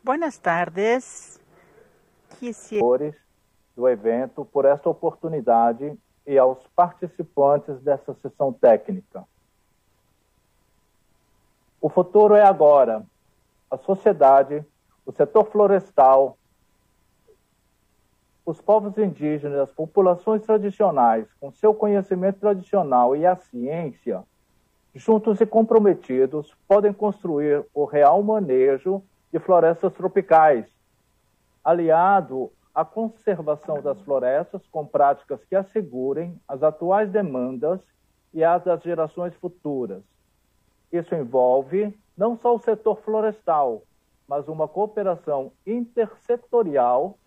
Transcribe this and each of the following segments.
Buenas tardes. Do evento por esta oportunidade e aos participantes dessa sessão técnica. O futuro é agora. A sociedade, o setor florestal, os povos indígenas, as populações tradicionais, com seu conhecimento tradicional e a ciência, juntos e comprometidos, podem construir o real manejo de florestas tropicais, aliado à conservação das florestas com práticas que assegurem as atuais demandas e as das gerações futuras. Isso envolve não só o setor florestal, mas uma cooperação intersetorial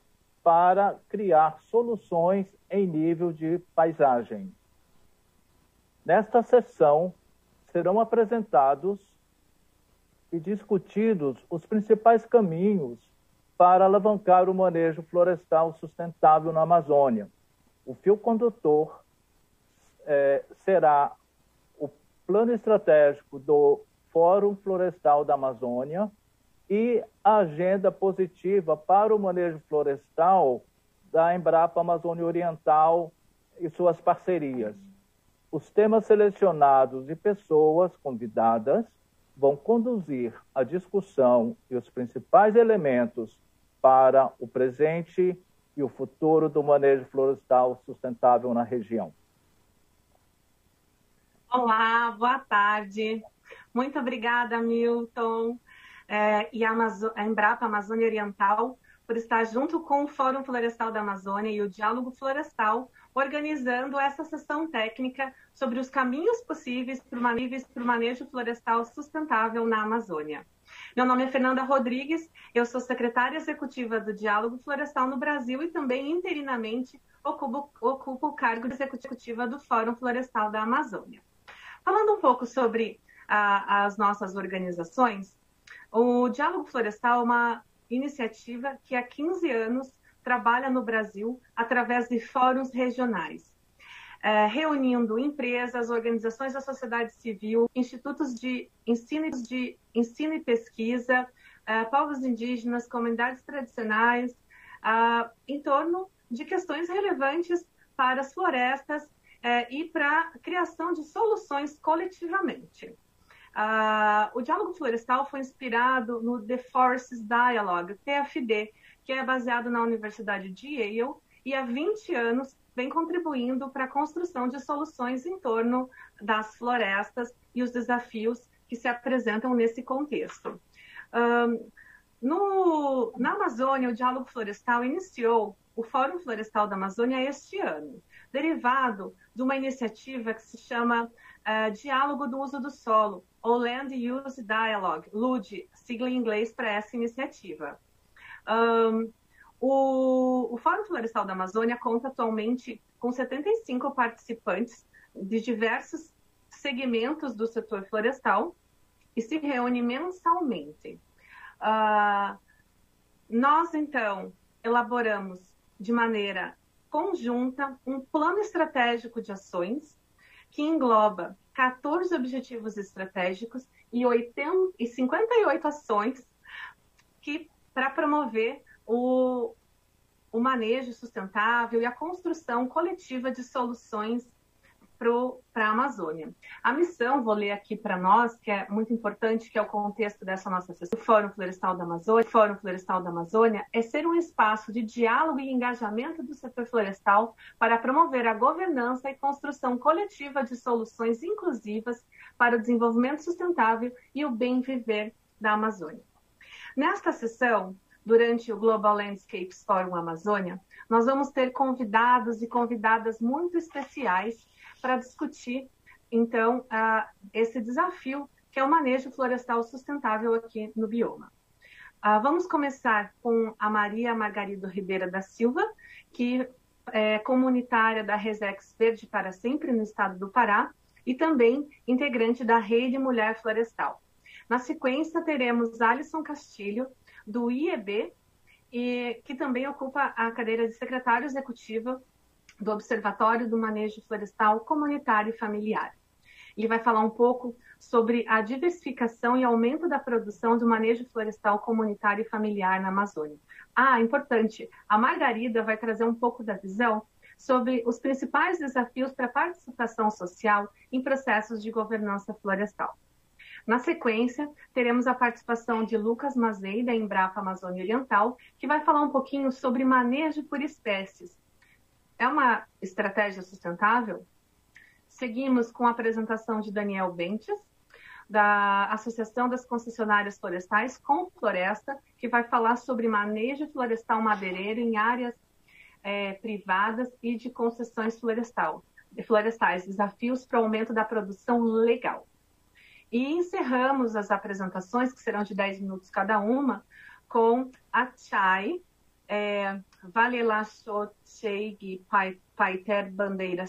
para criar soluções em nível de paisagem. Nesta sessão, serão apresentados e discutidos os principais caminhos para alavancar o manejo florestal sustentável na Amazônia. O fio condutor será o plano estratégico do Fórum Florestal da Amazônia e a agenda positiva para o manejo florestal da Embrapa Amazônia Oriental e suas parcerias. Os temas selecionados e pessoas convidadas vão conduzir a discussão e os principais elementos para o presente e o futuro do manejo florestal sustentável na região. Olá, boa tarde. Muito obrigada, Milton, e a Embrapa Amazônia Oriental por estar junto com o Fórum Florestal da Amazônia e o Diálogo Florestal, organizando essa sessão técnica sobre os caminhos possíveis para o manejo florestal sustentável na Amazônia. Meu nome é Fernanda Rodrigues, eu sou secretária executiva do Diálogo Florestal no Brasil e também, interinamente, ocupo o cargo de executiva do Fórum Florestal da Amazônia. Falando um pouco sobre as nossas organizações, o Diálogo Florestal é uma iniciativa que há 15 anos trabalha no Brasil através de fóruns regionais, reunindo empresas, organizações da sociedade civil, institutos de ensino e pesquisa, povos indígenas, comunidades tradicionais, em torno de questões relevantes para as florestas e para a criação de soluções coletivamente. O Diálogo Florestal foi inspirado no The Forests Dialogue, TFD, que é baseado na Universidade de Yale e há 20 anos vem contribuindo para a construção de soluções em torno das florestas e os desafios que se apresentam nesse contexto. Na Amazônia, o Diálogo Florestal iniciou o Fórum Florestal da Amazônia este ano, derivado de uma iniciativa que se chama Diálogo do Uso do Solo, ou Land Use Dialogue, LUD, sigla em inglês para essa iniciativa. O Fórum Florestal da Amazônia conta atualmente com 75 participantes de diversos segmentos do setor florestal e se reúne mensalmente. Nós, então, elaboramos de maneira conjunta um plano estratégico de ações que engloba 14 objetivos estratégicos e 58 ações para promover o manejo sustentável e a construção coletiva de soluções para a Amazônia. A missão, vou ler aqui para nós, que é muito importante, que é o contexto dessa nossa sessão, o Fórum Florestal da Amazônia, é ser um espaço de diálogo e engajamento do setor florestal para promover a governança e construção coletiva de soluções inclusivas para o desenvolvimento sustentável e o bem viver da Amazônia. Nesta sessão, durante o Global Landscapes Forum Amazônia, nós vamos ter convidados e convidadas muito especiais para discutir, então, esse desafio que é o manejo florestal sustentável aqui no bioma. Vamos começar com a Maria Margarido Ribeira da Silva, que é comunitária da Resex Verde para Sempre, no estado do Pará, e também integrante da Rede Mulher Florestal. Na sequência, teremos Alisson Castilho, do IEB, que também ocupa a cadeira de secretário executiva do Observatório do Manejo Florestal Comunitário e Familiar. Ele vai falar um pouco sobre a diversificação e aumento da produção do manejo florestal comunitário e familiar na Amazônia. Importante, a Margarida vai trazer um pouco da visão sobre os principais desafios para a participação social em processos de governança florestal. Na sequência, teremos a participação de Lucas Mazei, da Embrapa Amazônia Oriental, que vai falar um pouquinho sobre manejo por espécies. É uma estratégia sustentável? Seguimos com a apresentação de Daniel Bentes, da Associação das Concessionárias Florestais com Floresta, que vai falar sobre manejo florestal madeireiro em áreas privadas e de concessões florestais, desafios para o aumento da produção legal. E encerramos as apresentações, que serão de 10 minutos cada uma, com a Chay, Valelachocheig Paiter Bandeira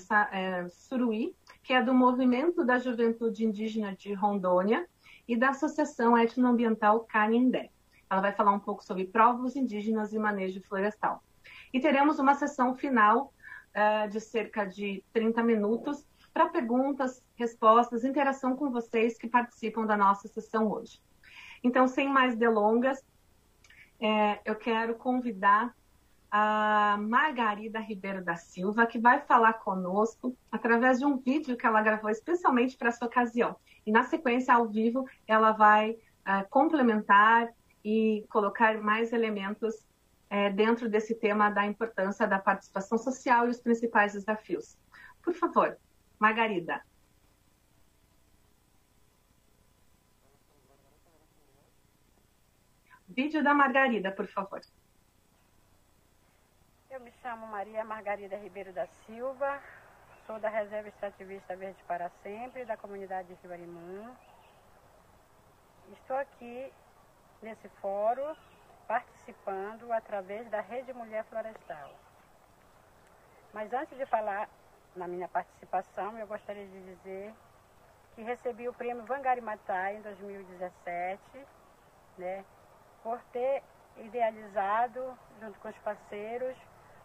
Suruí, que é do Movimento da Juventude Indígena de Rondônia e da Associação Etnoambiental Canindé. Ela vai falar um pouco sobre povos indígenas e manejo florestal. E teremos uma sessão final de cerca de 30 minutos para perguntas, respostas, interação com vocês que participam da nossa sessão hoje. Então, sem mais delongas, eu quero convidar a Margarida Ribeiro da Silva, que vai falar conosco através de um vídeo que ela gravou especialmente para essa ocasião. E, na sequência, ao vivo, ela vai complementar e colocar mais elementos dentro desse tema da importância da participação social e os principais desafios. Por favor, Margarida. Vídeo da Margarida, por favor. Eu me chamo Maria Margarida Ribeiro da Silva, sou da Reserva Extrativista Verde para Sempre, da comunidade de Ribarimum. Estou aqui nesse fórum participando através da Rede Mulher Florestal. Mas antes de falar na minha participação, eu gostaria de dizer que recebi o prêmio Wangari Maathai em 2017, né, por ter idealizado, junto com os parceiros,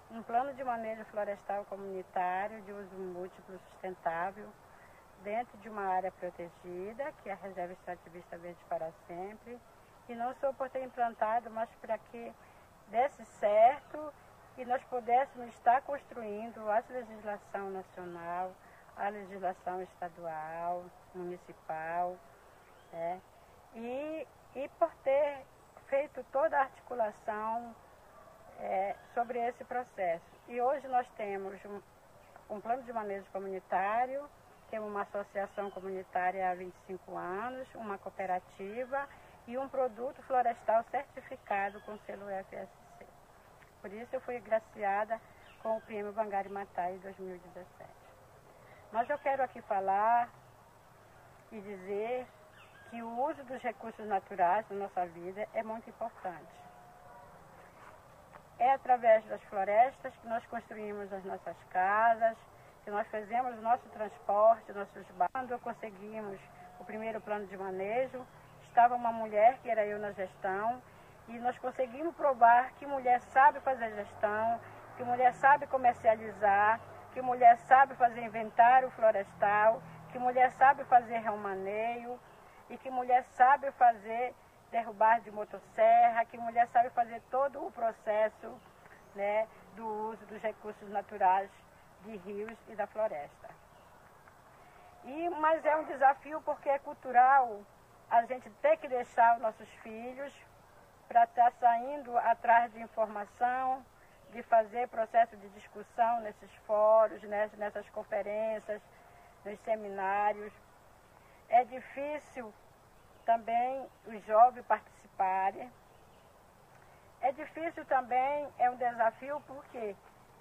um plano de manejo florestal comunitário de uso múltiplo sustentável dentro de uma área protegida, que é a Reserva Extrativista Verde para Sempre, e não só por ter implantado, mas para que desse certo e nós pudéssemos estar construindo a legislação nacional, a legislação estadual, municipal, né? E por ter feito toda a articulação sobre esse processo. E hoje nós temos um plano de manejo comunitário, temos uma associação comunitária há 25 anos, uma cooperativa e um produto florestal certificado com selo FSC. Por isso eu fui agraciada com o prêmio Wangari Maathai em 2017. Mas eu quero aqui falar e dizer que o uso dos recursos naturais na nossa vida é muito importante. É através das florestas que nós construímos as nossas casas, que nós fazemos o nosso transporte, nossos bairros. Quando conseguimos o primeiro plano de manejo, estava uma mulher, que era eu na gestão, e nós conseguimos provar que mulher sabe fazer gestão, que mulher sabe comercializar, que mulher sabe fazer inventário florestal, que mulher sabe fazer remaneio e que mulher sabe fazer derrubar de motosserra, que mulher sabe fazer todo o processo, né, do uso dos recursos naturais de rios e da floresta. Mas é um desafio porque é cultural a gente ter que deixar os nossos filhos para estar saindo atrás de informação, de fazer processo de discussão nesses fóruns, nessas conferências, nos seminários. É difícil também os jovens participarem. É difícil também, é um desafio, por quê?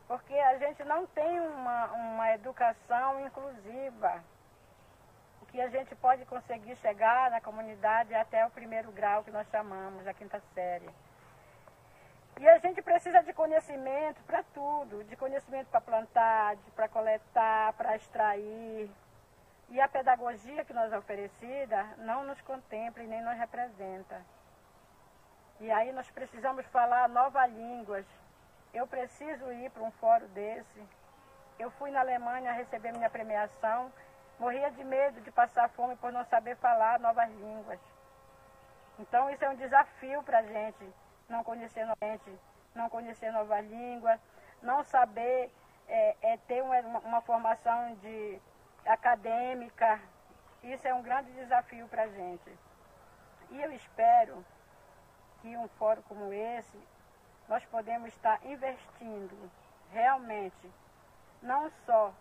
Porque a gente não tem uma educação inclusiva. O que a gente pode conseguir chegar na comunidade até o primeiro grau, que nós chamamos, a 5ª série. E a gente precisa de conhecimento para tudo, de conhecimento para plantar, para coletar, para extrair. E a pedagogia que nos é oferecida não nos contempla e nem nos representa. E aí nós precisamos falar novas línguas. Eu preciso ir para um fórum desse. Eu fui na Alemanha receber minha premiação, morria de medo de passar fome por não saber falar novas línguas. Então isso é um desafio para a gente, não conhecer novas línguas, não saber ter uma formação acadêmica. Isso é um grande desafio para a gente. E eu espero que um fórum como esse, nós podemos estar investindo realmente, não só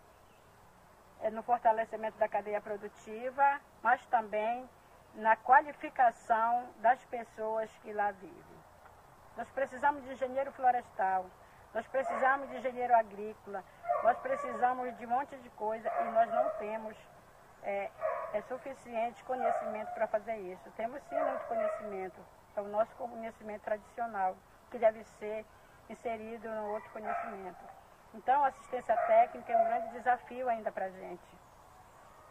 no fortalecimento da cadeia produtiva, mas também na qualificação das pessoas que lá vivem. Nós precisamos de engenheiro florestal, nós precisamos de engenheiro agrícola, nós precisamos de um monte de coisa e nós não temos suficiente conhecimento para fazer isso. Temos sim muito conhecimento, é o nosso conhecimento tradicional, que deve ser inserido no outro conhecimento. Então, a assistência técnica é um grande desafio ainda para a gente,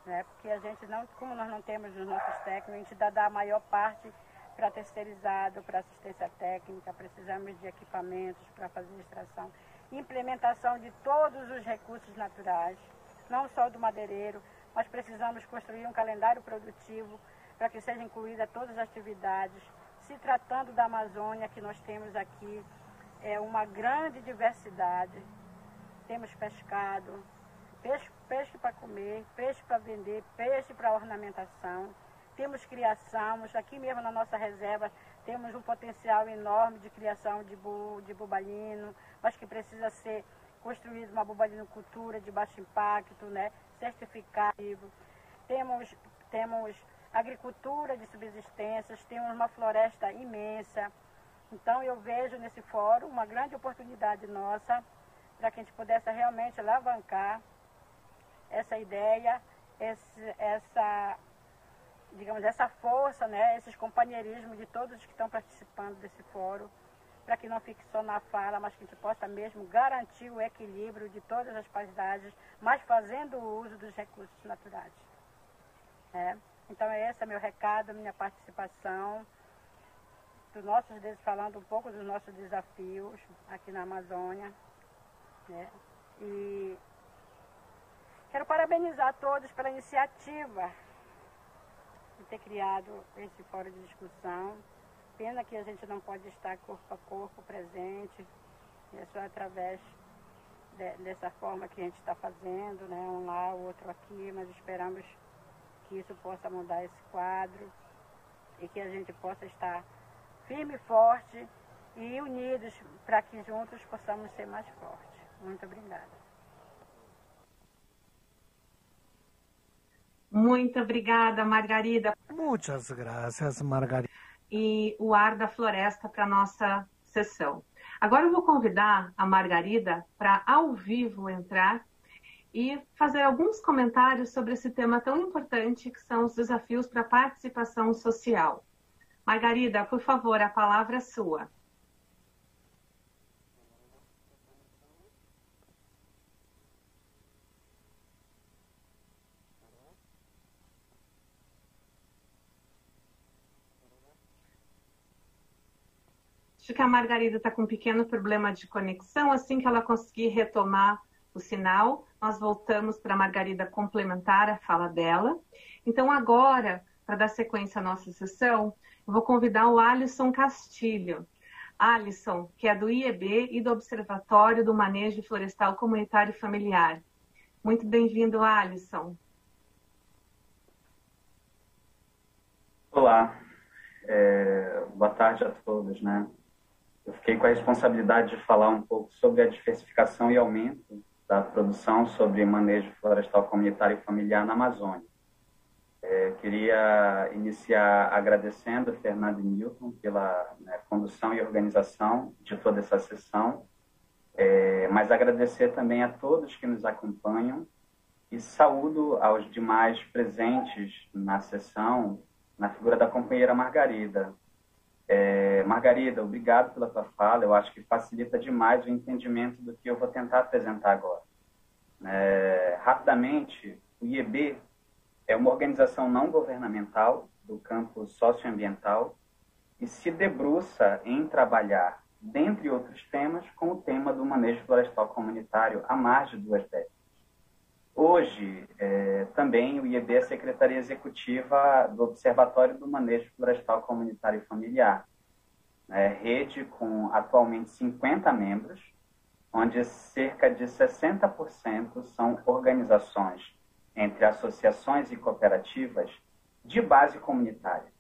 né? Porque a gente não, como nós não temos os nossos técnicos, a gente dá a maior parte para terceirizado, para assistência técnica, precisamos de equipamentos para fazer extração, implementação de todos os recursos naturais, não só do madeireiro, mas precisamos construir um calendário produtivo para que sejam incluídas todas as atividades. Se tratando da Amazônia, que nós temos aqui, uma grande diversidade. Temos pescado, peixe para comer, peixe para vender, peixe para ornamentação. Temos criação, aqui mesmo na nossa reserva temos um potencial enorme de criação de bubalino, mas que precisa ser construído uma bubalinocultura de baixo impacto, né? Certificado. Temos agricultura de subsistências, temos uma floresta imensa. Então eu vejo nesse fórum uma grande oportunidade nossa para que a gente pudesse realmente alavancar essa ideia, essa força, né, esses companheirismos de todos os que estão participando desse fórum, para que não fique só na fala, mas que a gente possa mesmo garantir o equilíbrio de todas as paisagens, mas fazendo o uso dos recursos naturais. Então esse é meu recado, minha participação, falando um pouco dos nossos desafios aqui na Amazônia. E quero parabenizar todos pela iniciativa de ter criado esse fórum de discussão. Pena que a gente não pode estar corpo a corpo presente, é só através dessa forma que a gente está fazendo, né? Um lá, o outro aqui, mas esperamos que isso possa mudar esse quadro e que a gente possa estar firme e forte e unidos para que juntos possamos ser mais fortes. Muito obrigada. Muito obrigada, Margarida. Muitas graças, Margarida. E o ar da floresta para a nossa sessão. Agora eu vou convidar a Margarida para, ao vivo, entrar e fazer alguns comentários sobre esse tema tão importante que são os desafios para a participação social. Margarida, por favor, a palavra é sua. Acho que a Margarida está com um pequeno problema de conexão. Assim que ela conseguir retomar o sinal, nós voltamos para a Margarida complementar a fala dela. Então agora, para dar sequência à nossa sessão, eu vou convidar o Alisson Castilho. Alisson, que é do IEB e do Observatório do Manejo Florestal Comunitário e Familiar. Muito bem-vindo, Alisson. Olá, boa tarde a todos, né? Eu fiquei com a responsabilidade de falar um pouco sobre a diversificação e aumento da produção sobre manejo florestal comunitário e familiar na Amazônia. Queria iniciar agradecendo a Fernanda e Milton pela condução e organização de toda essa sessão, mas agradecer também a todos que nos acompanham e saúdo aos demais presentes na sessão, na figura da companheira Margarida. Margarida, obrigado pela tua fala, eu acho que facilita demais o entendimento do que eu vou tentar apresentar agora. Rapidamente, o IEB é uma organização não governamental do campo socioambiental e se debruça em trabalhar, dentre outros temas, com o tema do manejo florestal comunitário há mais de 2 décadas. Hoje, também o IEB é a Secretaria Executiva do Observatório do Manejo Florestal Comunitário e Familiar, rede com atualmente 50 membros, onde cerca de 60% são organizações entre associações e cooperativas de base comunitária.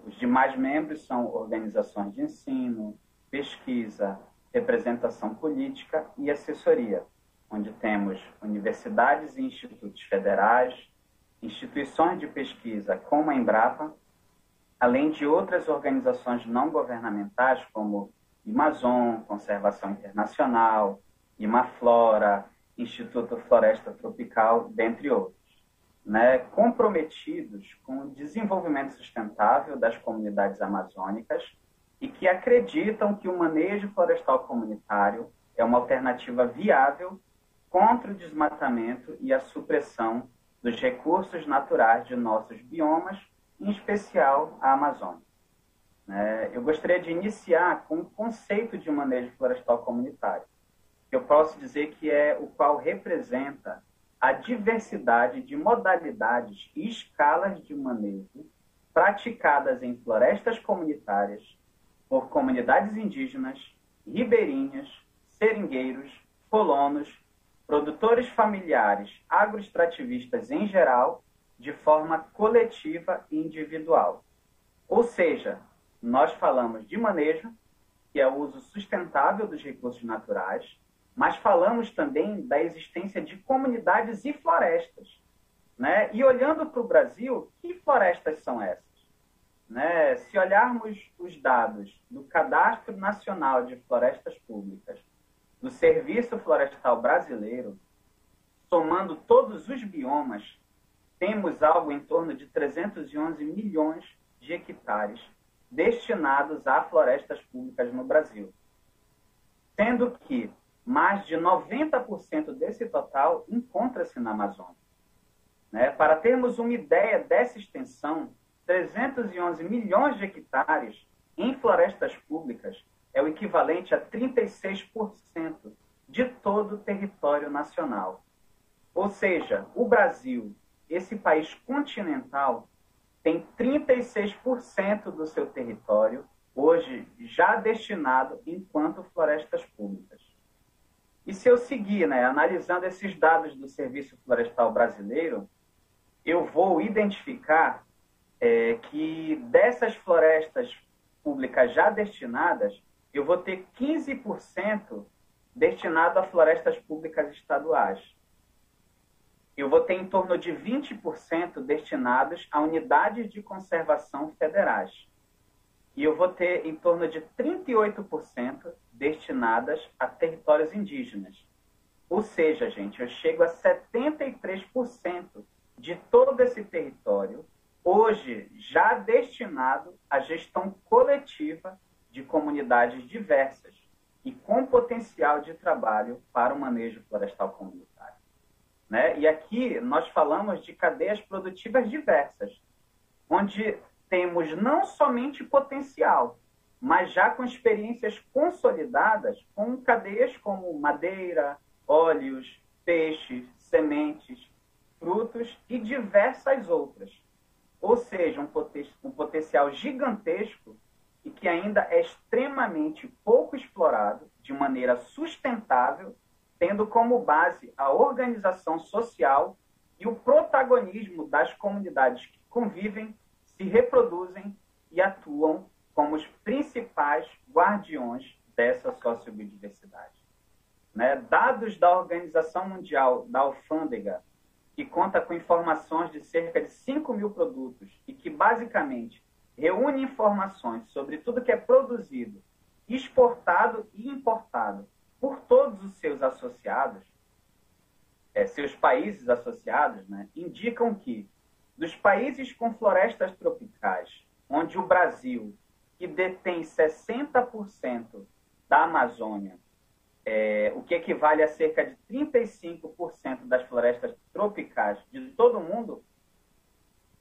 Os demais membros são organizações de ensino, pesquisa, representação política e assessoria, onde temos universidades e institutos federais, instituições de pesquisa como a Embrapa, além de outras organizações não governamentais como Amazon, Conservação Internacional, Imaflora, Instituto Floresta Tropical, dentre outros, comprometidos com o desenvolvimento sustentável das comunidades amazônicas e que acreditam que o manejo florestal comunitário é uma alternativa viável contra o desmatamento e a supressão dos recursos naturais de nossos biomas, em especial a Amazônia. Eu gostaria de iniciar com o conceito de manejo florestal comunitário, que eu posso dizer que é o qual representa a diversidade de modalidades e escalas de manejo praticadas em florestas comunitárias por comunidades indígenas, ribeirinhas, seringueiros, colonos, produtores familiares, agroextrativistas em geral, de forma coletiva e individual. Ou seja, nós falamos de manejo, que é o uso sustentável dos recursos naturais, mas falamos também da existência de comunidades e florestas. E olhando para o Brasil, que florestas são essas? Se olharmos os dados do Cadastro Nacional de Florestas Públicas, do Serviço Florestal Brasileiro, somando todos os biomas, temos algo em torno de 311 milhões de hectares destinados a florestas públicas no Brasil. Sendo que mais de 90% desse total encontra-se na Amazônia. Para termos uma ideia dessa extensão, 311 milhões de hectares em florestas públicas é o equivalente a 36% de todo o território nacional. Ou seja, o Brasil, esse país continental, tem 36% do seu território hoje já destinado enquanto florestas públicas. E se eu seguir, analisando esses dados do Serviço Florestal Brasileiro, eu vou identificar que dessas florestas públicas já destinadas, eu vou ter 15% destinado a florestas públicas estaduais. Eu vou ter em torno de 20% destinados a unidades de conservação federais. E eu vou ter em torno de 38% destinadas a territórios indígenas. Ou seja, gente, eu chego a 73% de todo esse território, hoje já destinado à gestão coletiva de comunidades diversas e com potencial de trabalho para o manejo florestal comunitário. E aqui nós falamos de cadeias produtivas diversas, onde temos não somente potencial, mas já com experiências consolidadas com cadeias como madeira, óleos, peixes, sementes, frutos e diversas outras. Ou seja, um potencial gigantesco e que ainda é extremamente pouco explorado de maneira sustentável, tendo como base a organização social e o protagonismo das comunidades que convivem, se reproduzem e atuam como os principais guardiões dessa sociobiodiversidade. Dados da Organização Mundial da Alfândega, que conta com informações de cerca de 5 mil produtos e que basicamente reúne informações sobre tudo que é produzido, exportado e importado por todos os seus associados, seus países associados, indicam que dos países com florestas tropicais, onde o Brasil, que detém 60% da Amazônia, o que equivale a cerca de 35% das florestas tropicais de todo o mundo,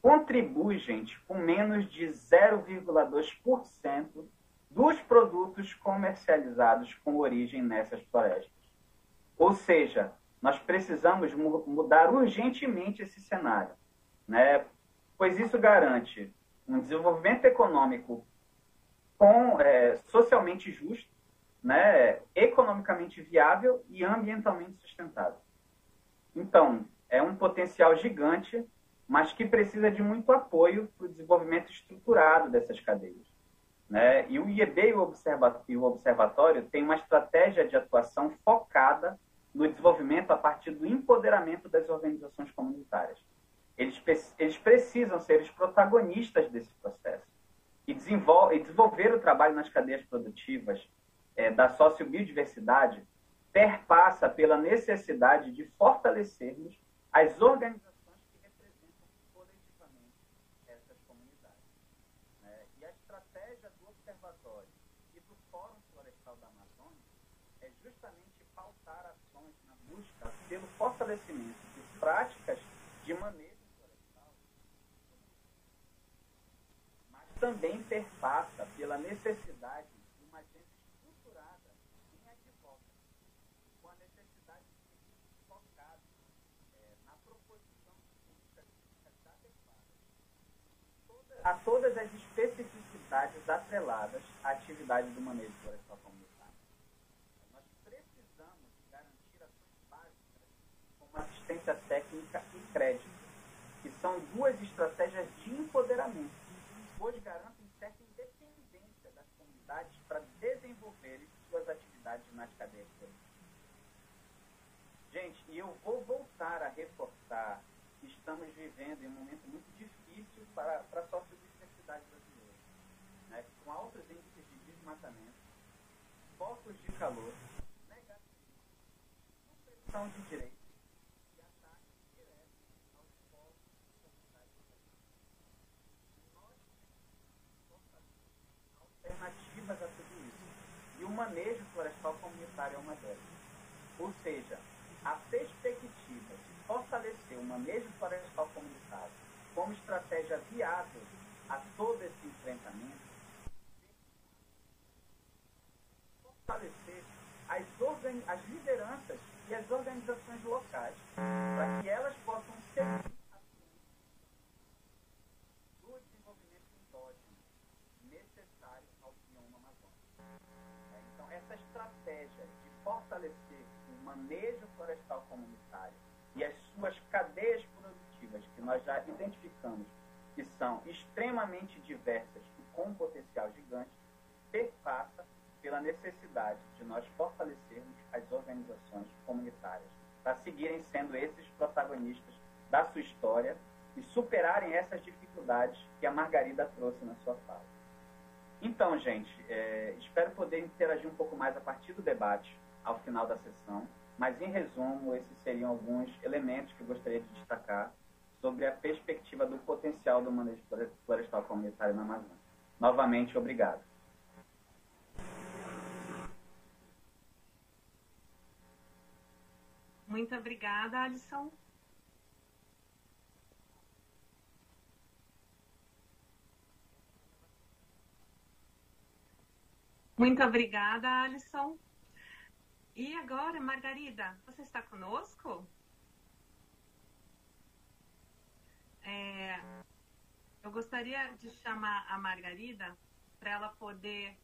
contribui, gente, com menos de 0,2% dos produtos comercializados com origem nessas florestas. Ou seja, nós precisamos mudar urgentemente esse cenário, né? Pois isso garante um desenvolvimento econômico socialmente justo, né? Economicamente viável e ambientalmente sustentável. Então, é um potencial gigante, mas que precisa de muito apoio para o desenvolvimento estruturado dessas cadeias, né? E o IEB e o Observatório têm uma estratégia de atuação focada no desenvolvimento a partir do empoderamento das organizações comunitárias. Eles precisam ser os protagonistas desse processo e desenvolver o trabalho nas cadeias produtivas da sociobiodiversidade perpassa pela necessidade de fortalecermos as organizações que representam coletivamente essas comunidades, né? E a estratégia do Observatório e do Fórum Florestal da Amazônia é justamente pautar ações na busca pelo fortalecimento de práticas de manejo florestal, mas também perpassa pela necessidade de uma agenda estruturada em advocacy, com a necessidade de ser focado na proposição de políticas adequadas a todas as especificidades atreladas à atividade do manejo florestal comunitário. Nós precisamos garantir ações básicas como assistência técnica e crédito, que são duas estratégias de empoderamento, pois garantem certa independência das comunidades para desenvolverem suas atividades nas cadeias produtivas. Gente, e eu vou voltar a reforçar que estamos vivendo em um momento muito difícil para a sociobiodiversidade brasileira, né? Com altos índices de desmatamento, focos de calor, negativos, supressão de direitos e ataques diretos aos povos e comunidades brasileiras. Nós temos alternativas a tudo isso. E o manejo florestal comunitário é uma delas. Ou seja, a perspectiva de fortalecer o manejo florestal comunitário como estratégia viável a todo esse enfrentamento, fortalecer as lideranças e as organizações locais para que elas possam seguir do desenvolvimento endógeno necessário ao bioma amazônico. Então, essa estratégia de fortalecer o manejo florestal comunitário e as suas cadeias produtivas, que nós já identificamos que são extremamente diversas e com potencial gigante, perpassa pela necessidade de nós fortalecermos as organizações comunitárias para seguirem sendo esses protagonistas da sua história e superarem essas dificuldades que a Margarida trouxe na sua fala. Então, gente, espero poder interagir um pouco mais a partir do debate ao final da sessão, mas, em resumo, esses seriam alguns elementos que eu gostaria de destacar sobre a perspectiva do potencial do manejo florestal comunitário na Amazônia. Novamente, obrigado. Muito obrigada, Alisson. Muito obrigada, Alisson. E agora, Margarida, você está conosco? Eu gostaria de chamar a Margarida para ela poder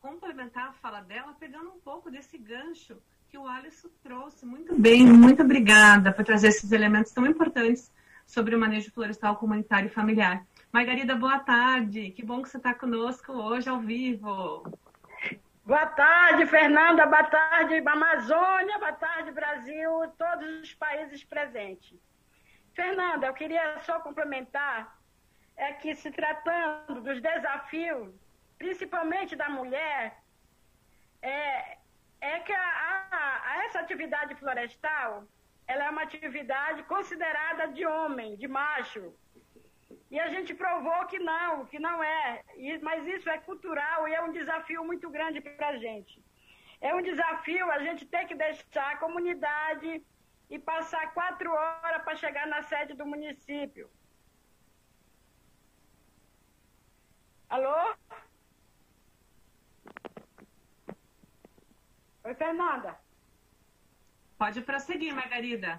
complementar a fala dela, pegando um pouco desse gancho que o Alisson trouxe. Muito bem, muito obrigada por trazer esses elementos tão importantes sobre o manejo florestal comunitário e familiar. Margarida, boa tarde. Que bom que você está conosco hoje ao vivo. Boa tarde, Fernanda. Boa tarde, Amazônia. Boa tarde, Brasil. Todos os países presentes. Fernanda, eu queria só complementar que, se tratando dos desafios, principalmente da mulher, que essa atividade florestal, ela é uma atividade considerada de homem, de macho. E a gente provou que não é. Mas isso é cultural e é um desafio muito grande para a gente. É um desafio a gente ter que deixar a comunidade e passar 4 horas para chegar na sede do município. Alô? Oi, Fernanda. Pode prosseguir, Margarida.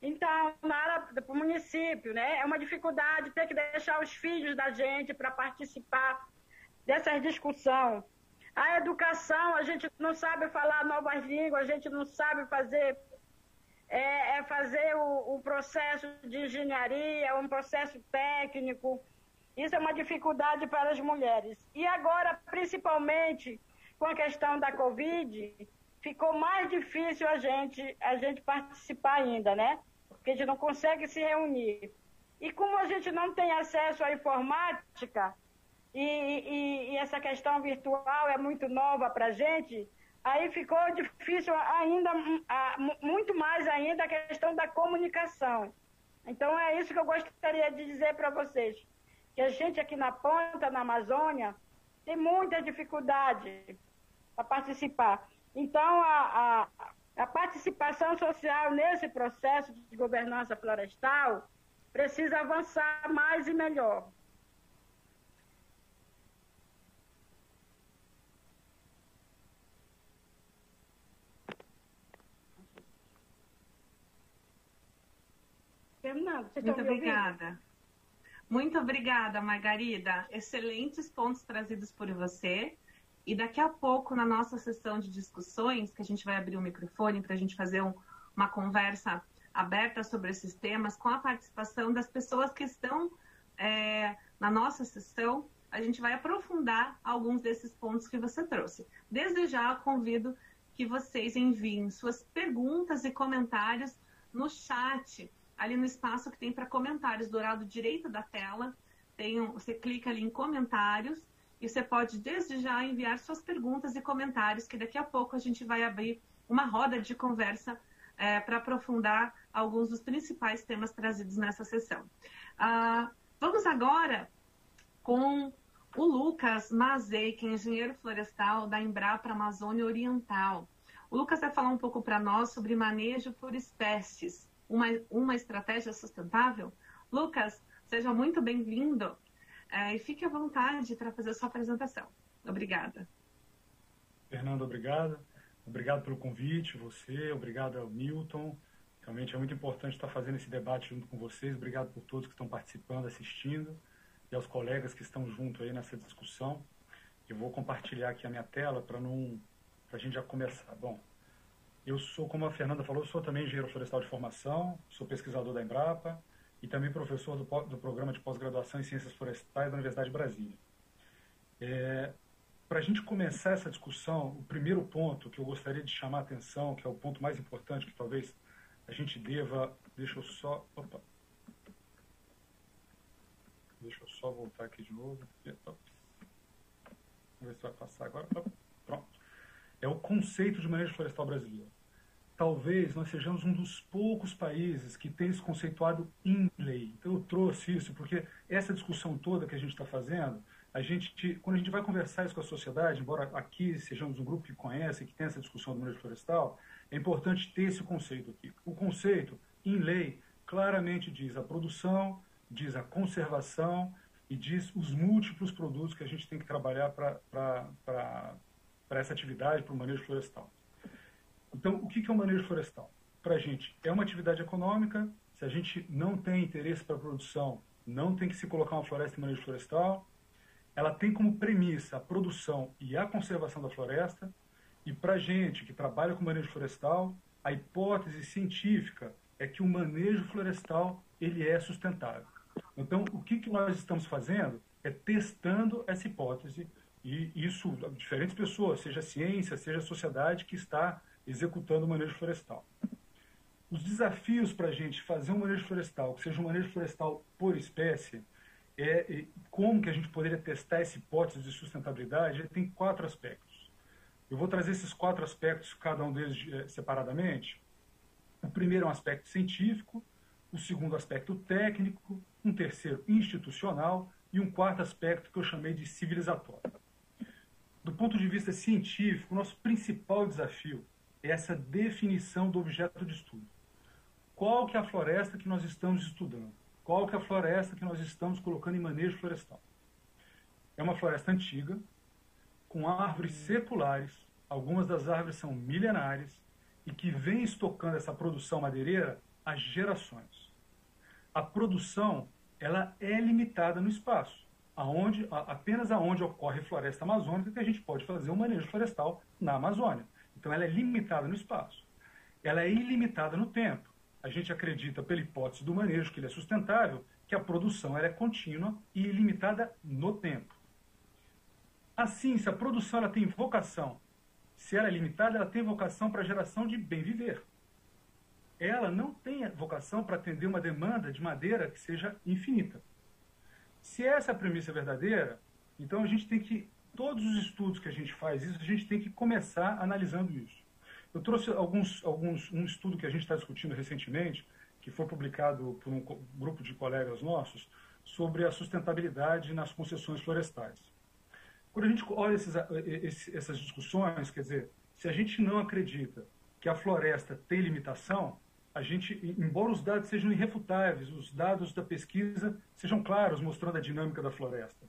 Então, na área do município, né, é uma dificuldade ter que deixar os filhos da gente para participar dessas discussões. A educação, a gente não sabe falar novas línguas, a gente não sabe fazer, fazer o processo de engenharia, um processo técnico. Isso é uma dificuldade para as mulheres. E agora, principalmente com a questão da Covid, ficou mais difícil a gente participar ainda, né? Porque a gente não consegue se reunir. E como a gente não tem acesso à informática, e essa questão virtual é muito nova para a gente, aí ficou difícil ainda, muito mais ainda, a questão da comunicação. Então é isso que eu gostaria de dizer para vocês, que a gente aqui na ponta, na Amazônia, tem muita dificuldade para participar. Então a participação social nesse processo de governança florestal precisa avançar mais e melhor. Muito obrigada. Muito obrigada, Margarida. Excelentes pontos trazidos por você. E daqui a pouco, na nossa sessão de discussões, que a gente vai abrir o microfone para a gente fazer uma conversa aberta sobre esses temas, com a participação das pessoas que estão na nossa sessão, a gente vai aprofundar alguns desses pontos que você trouxe. Desde já, convido que vocês enviem suas perguntas e comentários no chat, ali no espaço que tem para comentários, do lado direito da tela. Você clica ali em comentários e você pode, desde já, enviar suas perguntas e comentários, que daqui a pouco a gente vai abrir uma roda de conversa para aprofundar alguns dos principais temas trazidos nessa sessão. Vamos agora com o Lucas Mazei, que é engenheiro florestal da Embrapa Amazônia Oriental. O Lucas vai falar um pouco para nós sobre manejo por espécies, uma estratégia sustentável. Lucas, seja muito bem-vindo e fique à vontade para fazer a sua apresentação. Obrigada. Fernando, obrigado. Obrigado pelo convite, você, obrigado ao Milton. Realmente é muito importante estar fazendo esse debate junto com vocês. Obrigado por todos que estão participando, assistindo, e aos colegas que estão junto aí nessa discussão. Eu vou compartilhar aqui a minha tela para a gente já começar. Bom, eu sou, como a Fernanda falou, sou também engenheiro florestal de formação, sou pesquisador da Embrapa e também professor do programa de pós-graduação em Ciências Florestais da Universidade de Brasília. Para a gente começar essa discussão, o primeiro ponto que eu gostaria de chamar a atenção, que é o ponto mais importante, que talvez a gente deva... Deixa eu só voltar aqui de novo. Vamos ver se vai passar agora. Pronto. É o conceito de manejo florestal brasileiro. Talvez nós sejamos um dos poucos países que tem isso conceituado em lei. Então eu trouxe isso porque essa discussão toda que a gente está fazendo, quando a gente vai conversar isso com a sociedade, embora aqui sejamos um grupo que conhece, que tem essa discussão do manejo florestal, é importante ter esse conceito aqui. O conceito, em lei, claramente diz a produção, diz a conservação e diz os múltiplos produtos que a gente tem que trabalhar para essa atividade, para o manejo florestal. Então, o que é o manejo florestal? Para a gente, é uma atividade econômica. Se a gente não tem interesse para a produção, não tem que se colocar uma floresta em manejo florestal. Ela tem como premissa a produção e a conservação da floresta. E para a gente que trabalha com manejo florestal, a hipótese científica é que o manejo florestal ele é sustentável. Então, o que nós estamos fazendo é testando essa hipótese, e isso, diferentes pessoas, seja a ciência, seja a sociedade que está executando o manejo florestal. Os desafios para a gente fazer um manejo florestal, que seja um manejo florestal por espécie, como que a gente poderia testar essa hipótese de sustentabilidade, ele tem 4 aspectos. Eu vou trazer esses 4 aspectos, cada um deles separadamente. O primeiro é um aspecto científico, o segundo aspecto técnico, um terceiro institucional e um quarto aspecto que eu chamei de civilizatório. Do ponto de vista científico, o nosso principal desafio é essa definição do objeto de estudo. Qual que é a floresta que nós estamos estudando? Qual que é a floresta que nós estamos colocando em manejo florestal? É uma floresta antiga, com árvores seculares, algumas das árvores são milenares, e que vem estocando essa produção madeireira há gerações. A produção, ela é limitada no espaço, apenas aonde ocorre floresta amazônica que a gente pode fazer um manejo florestal na Amazônia. Então ela é limitada no espaço. Ela é ilimitada no tempo. A gente acredita, pela hipótese do manejo, que ele é sustentável, que a produção ela é contínua e ilimitada no tempo. Assim, se a produção ela tem vocação, se ela é limitada, ela tem vocação para a geração de bem viver. Ela não tem vocação para atender uma demanda de madeira que seja infinita. Se essa é a premissa verdadeira, então a gente tem que, todos os estudos que a gente faz isso, a gente tem que começar analisando isso. Eu trouxe um estudo que a gente está discutindo recentemente, que foi publicado por um grupo de colegas nossos, sobre a sustentabilidade nas concessões florestais. Quando a gente olha essas discussões, quer dizer, se a gente não acredita que a floresta tem limitação, a gente, embora os dados sejam irrefutáveis, os dados da pesquisa sejam claros, mostrando a dinâmica da floresta,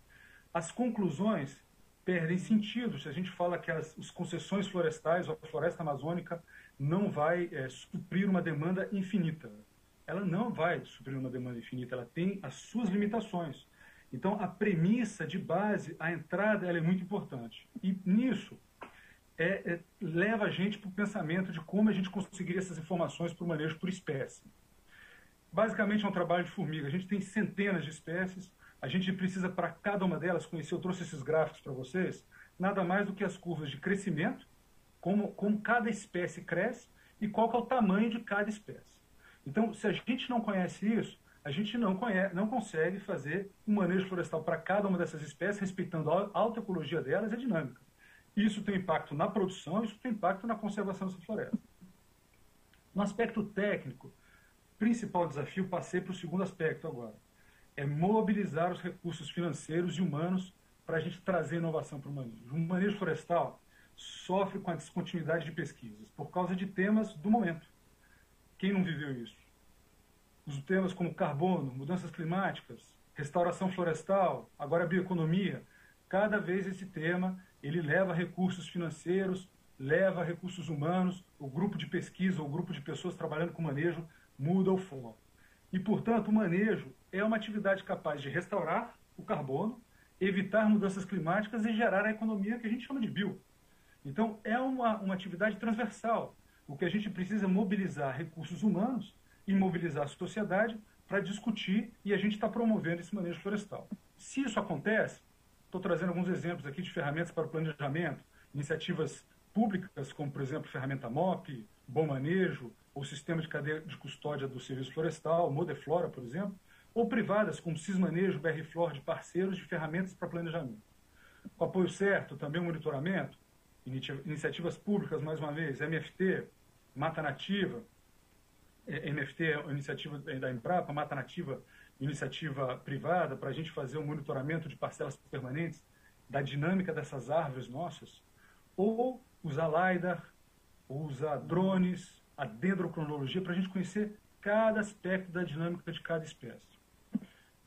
as conclusões perdem sentido se a gente fala que as concessões florestais, ou a floresta amazônica, não vai suprir uma demanda infinita. Ela não vai suprir uma demanda infinita, ela tem as suas limitações. Então, a premissa de base, a entrada, ela é muito importante. E nisso, leva a gente para o pensamento de como a gente conseguiria essas informações para o manejo por espécie. Basicamente, é um trabalho de formiga. A gente tem centenas de espécies, a gente precisa, para cada uma delas, conhecer, eu trouxe esses gráficos para vocês, nada mais do que as curvas de crescimento, como cada espécie cresce e qual que é o tamanho de cada espécie. Então, se a gente não conhece isso, a gente não consegue fazer um manejo florestal para cada uma dessas espécies, respeitando a alta ecologia delas e a dinâmica. Isso tem impacto na produção, isso tem impacto na conservação dessa floresta. No aspecto técnico, o principal desafio, passei para o segundo aspecto agora, é mobilizar os recursos financeiros e humanos para a gente trazer inovação para o manejo. O manejo florestal sofre com a descontinuidade de pesquisas por causa de temas do momento. Quem não viveu isso? Os temas como carbono, mudanças climáticas, restauração florestal, agora bioeconomia, cada vez esse tema ele leva recursos financeiros, leva recursos humanos, o grupo de pesquisa, o grupo de pessoas trabalhando com manejo muda o foco. E, portanto, o manejo é uma atividade capaz de restaurar o carbono, evitar mudanças climáticas e gerar a economia que a gente chama de bio. Então, é uma atividade transversal. O que a gente precisa é mobilizar recursos humanos e mobilizar a sociedade para discutir, e a gente está promovendo esse manejo florestal. Se isso acontece, estou trazendo alguns exemplos aqui de ferramentas para o planejamento, iniciativas públicas, como, por exemplo, ferramenta MOP, Bom Manejo, ou Sistema de Cadeia de Custódia do Serviço Florestal, Modeflora, por exemplo, ou privadas, como Cismanejo, BR-Flor, de parceiros de ferramentas para planejamento. Com apoio certo, também o monitoramento, iniciativas públicas, mais uma vez, MFT, Mata Nativa, MFT é a iniciativa da Embrapa, Mata Nativa, iniciativa privada, para a gente fazer um monitoramento de parcelas permanentes da dinâmica dessas árvores nossas, ou usar LiDAR, ou usar drones, a dendrocronologia, para a gente conhecer cada aspecto da dinâmica de cada espécie.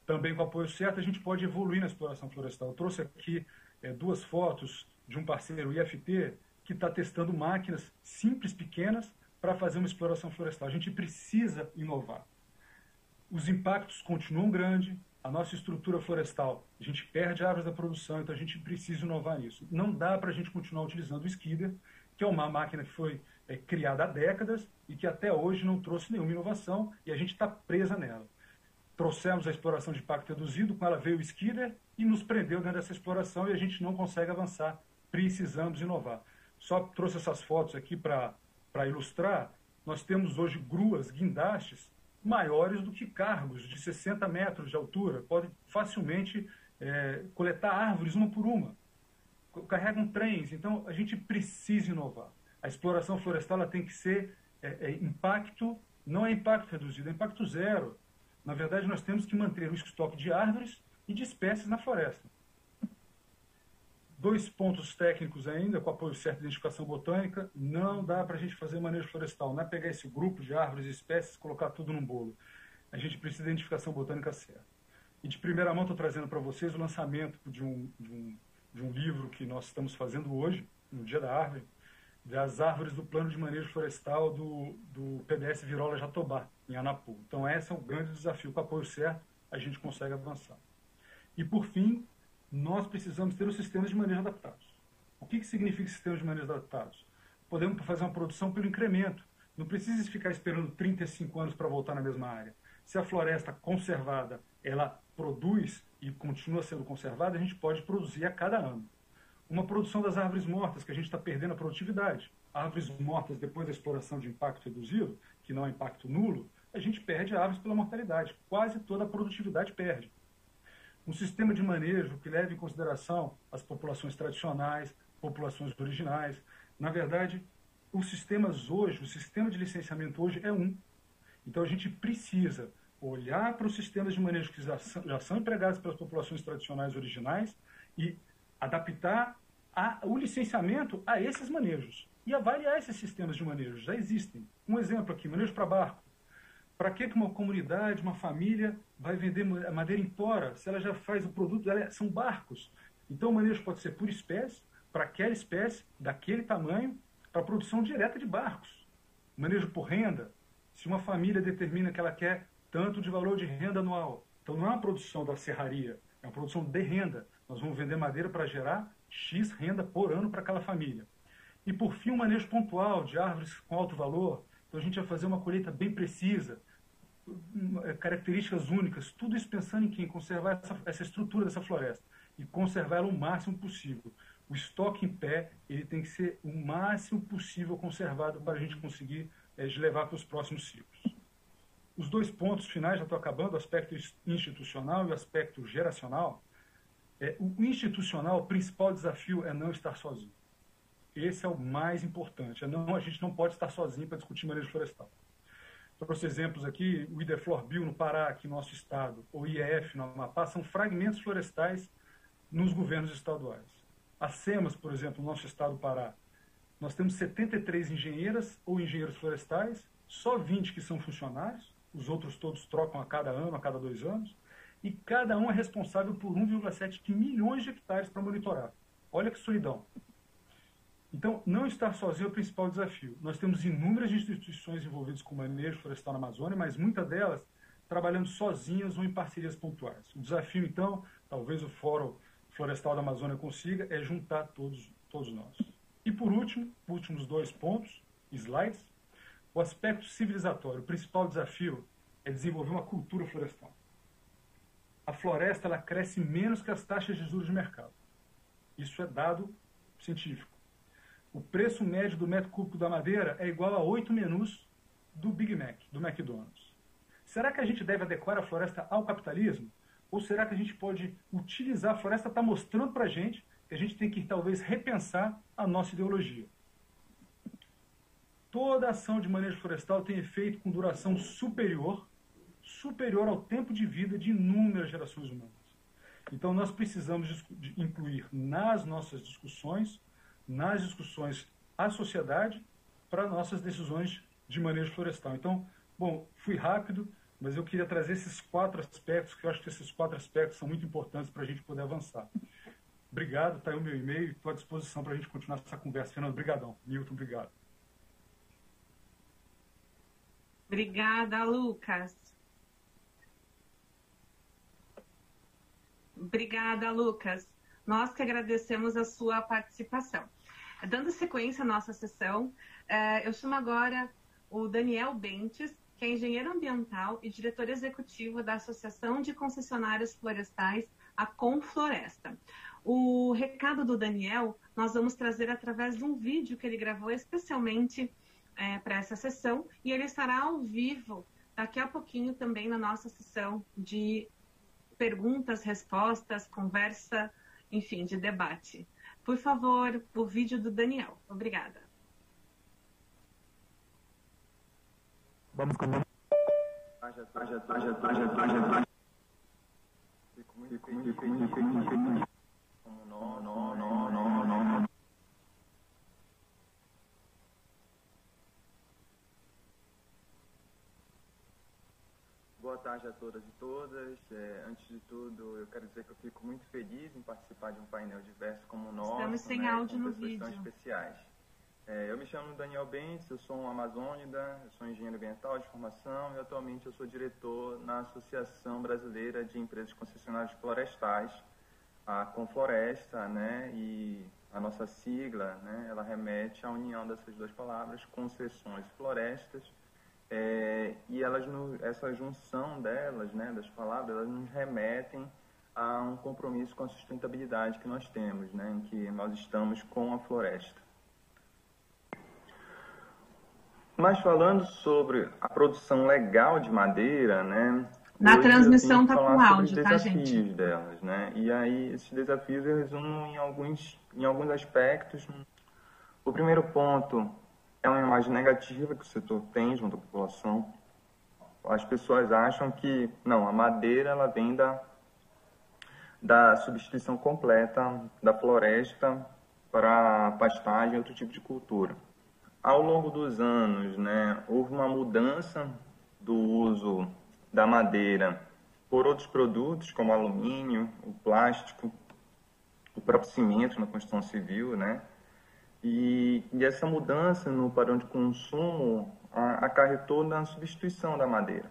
Também com apoio certo, a gente pode evoluir na exploração florestal. Eu trouxe aqui duas fotos de um parceiro IFT que está testando máquinas simples, pequenas, para fazer uma exploração florestal. A gente precisa inovar. Os impactos continuam grandes, a nossa estrutura florestal, a gente perde árvores da produção, então a gente precisa inovar nisso. Não dá para a gente continuar utilizando o skidder, que é uma máquina que foi criada há décadas e que até hoje não trouxe nenhuma inovação e a gente está presa nela. Trouxemos a exploração de impacto reduzido, com ela veio o skidder e nos prendeu dentro dessa exploração e a gente não consegue avançar. Precisamos inovar. Só trouxe essas fotos aqui para ilustrar. Nós temos hoje gruas, guindastes, maiores do que cargos de 60 metros de altura. Podem facilmente coletar árvores uma por uma. Carregam trens. Então, a gente precisa inovar. A exploração florestal ela tem que ser impacto, não é impacto reduzido, é impacto zero. Na verdade, nós temos que manter o estoque de árvores e de espécies na floresta. 2 pontos técnicos ainda, com apoio certo de identificação botânica, não dá para a gente fazer manejo florestal, não é pegar esse grupo de árvores e espécies e colocar tudo num bolo. A gente precisa de identificação botânica certa. E de primeira mão estou trazendo para vocês o lançamento de um livro que nós estamos fazendo hoje, no Dia da Árvore, das árvores do Plano de Manejo Florestal do PDS Virola Jatobá, em Anapu. Então, esse é um grande desafio. Com o apoio certo, a gente consegue avançar. E, por fim, nós precisamos ter os sistemas de manejo adaptados. O que significa sistemas de manejo adaptados? Podemos fazer uma produção pelo incremento. Não precisa ficar esperando 35 anos para voltar na mesma área. Se a floresta conservada, ela produz e continua sendo conservada, a gente pode produzir a cada ano. Uma produção das árvores mortas, que a gente está perdendo a produtividade. Árvores mortas depois da exploração de impacto reduzido, que não é impacto nulo, a gente perde árvores pela mortalidade. Quase toda a produtividade perde. Um sistema de manejo que leve em consideração as populações tradicionais, populações originais. Na verdade, os sistemas hoje, o sistema de licenciamento hoje é um. Então a gente precisa olhar para os sistemas de manejo que já são empregados pelas populações tradicionais originais e adaptar o licenciamento a esses manejos e avaliar esses sistemas de manejo. Já existem. Um exemplo aqui, manejo para barco. Para que uma comunidade, uma família vai vender madeira em tora se ela já faz o produto, são barcos. Então o manejo pode ser por espécie, para aquela espécie, daquele tamanho, para a produção direta de barcos. Manejo por renda, se uma família determina que ela quer tanto de valor de renda anual, então não é uma produção da serraria, é uma produção de renda. Nós vamos vender madeira para gerar X renda por ano para aquela família. E por fim, um manejo pontual de árvores com alto valor. Então a gente vai fazer uma colheita bem precisa, características únicas, tudo isso pensando em quem? Conservar essa estrutura dessa floresta e conservar ela o máximo possível. O estoque em pé, ele tem que ser o máximo possível conservado para a gente conseguir levar para os próximos ciclos. Os dois pontos finais, já estou acabando, o aspecto institucional e o aspecto geracional. O institucional, o principal desafio é não estar sozinho. Esse é o mais importante. A gente não pode estar sozinho para discutir manejo florestal. Trouxe exemplos aqui, o Ideflorbio no Pará, aqui no nosso estado, ou IEF no Amapá, são fragmentos florestais nos governos estaduais. A SEMAS, por exemplo, no nosso estado do Pará, nós temos 73 engenheiras ou engenheiros florestais, só 20 que são funcionários, os outros todos trocam a cada ano, a cada 2 anos, e cada um é responsável por 1,7 milhões de hectares para monitorar. Olha que solidão. Então, não estar sozinho é o principal desafio. Nós temos inúmeras instituições envolvidas com o manejo florestal na Amazônia, mas muitas delas trabalhando sozinhas ou em parcerias pontuais. O desafio, então, talvez o Fórum Florestal da Amazônia consiga, é juntar todos nós. E por último, últimos 2 pontos, slides, o aspecto civilizatório. O principal desafio é desenvolver uma cultura florestal. A floresta ela cresce menos que as taxas de juros de mercado. Isso é dado científico. O preço médio do metro cúbico da madeira é igual a 8 menus do Big Mac, do McDonald's. Será que a gente deve adequar a floresta ao capitalismo? Ou será que a gente pode utilizar, a floresta está mostrando para a gente que a gente tem que talvez repensar a nossa ideologia. Toda ação de manejo florestal tem efeito com duração superior ao tempo de vida de inúmeras gerações humanas. Então nós precisamos incluir nas nossas discussões, a sociedade para nossas decisões de manejo florestal. Então, bom, fui rápido, mas eu queria trazer esses 4 aspectos, que eu acho que esses 4 aspectos são muito importantes para a gente poder avançar. Obrigado, está aí o meu e-mail, estou à disposição para a gente continuar essa conversa. Fernando, obrigadão. Milton, obrigado. Obrigada, Lucas. Obrigada, Lucas. Nós que agradecemos a sua participação. Dando sequência à nossa sessão, eu chamo agora o Daniel Bentes, que é engenheiro ambiental e diretor executivo da Associação de Concessionários Florestais, a Confloresta. O recado do Daniel nós vamos trazer através de um vídeo que ele gravou especialmente para essa sessão, e ele estará ao vivo daqui a pouquinho também na nossa sessão de perguntas, respostas, conversa, enfim, de debate. Por favor, o vídeo do Daniel. Obrigada. Vamos com Boa tarde a todas e todas. Antes de tudo, eu quero dizer que eu fico muito feliz em participar de um painel diverso como o nosso. Estamos sem áudio no vídeo. Especiais. Eu me chamo Daniel Bentes, eu sou um amazônida, eu sou engenheiro ambiental de formação e atualmente eu sou diretor na Associação Brasileira de Empresas Concessionárias Florestais, a Confloresta, né? E a nossa sigla, né? Ela remete à união dessas duas palavras, concessões florestas, e essa junção delas, né? Das palavras, elas nos remetem a um compromisso com a sustentabilidade que nós temos, né? Em que nós estamos com a floresta. Mas falando sobre a produção legal de madeira, né? Na transmissão está com áudio, tá, gente? Os desafios delas, né? E aí esses desafios eu resumo em alguns aspectos. O primeiro ponto é uma imagem negativa que o setor tem junto à população. As pessoas acham que não, a madeira ela vem da substituição completa da floresta para pastagem e outro tipo de cultura. Ao longo dos anos, né, houve uma mudança do uso da madeira por outros produtos, como o alumínio, o plástico, o próprio cimento na construção civil, né? E essa mudança no padrão de consumo acarretou na substituição da madeira.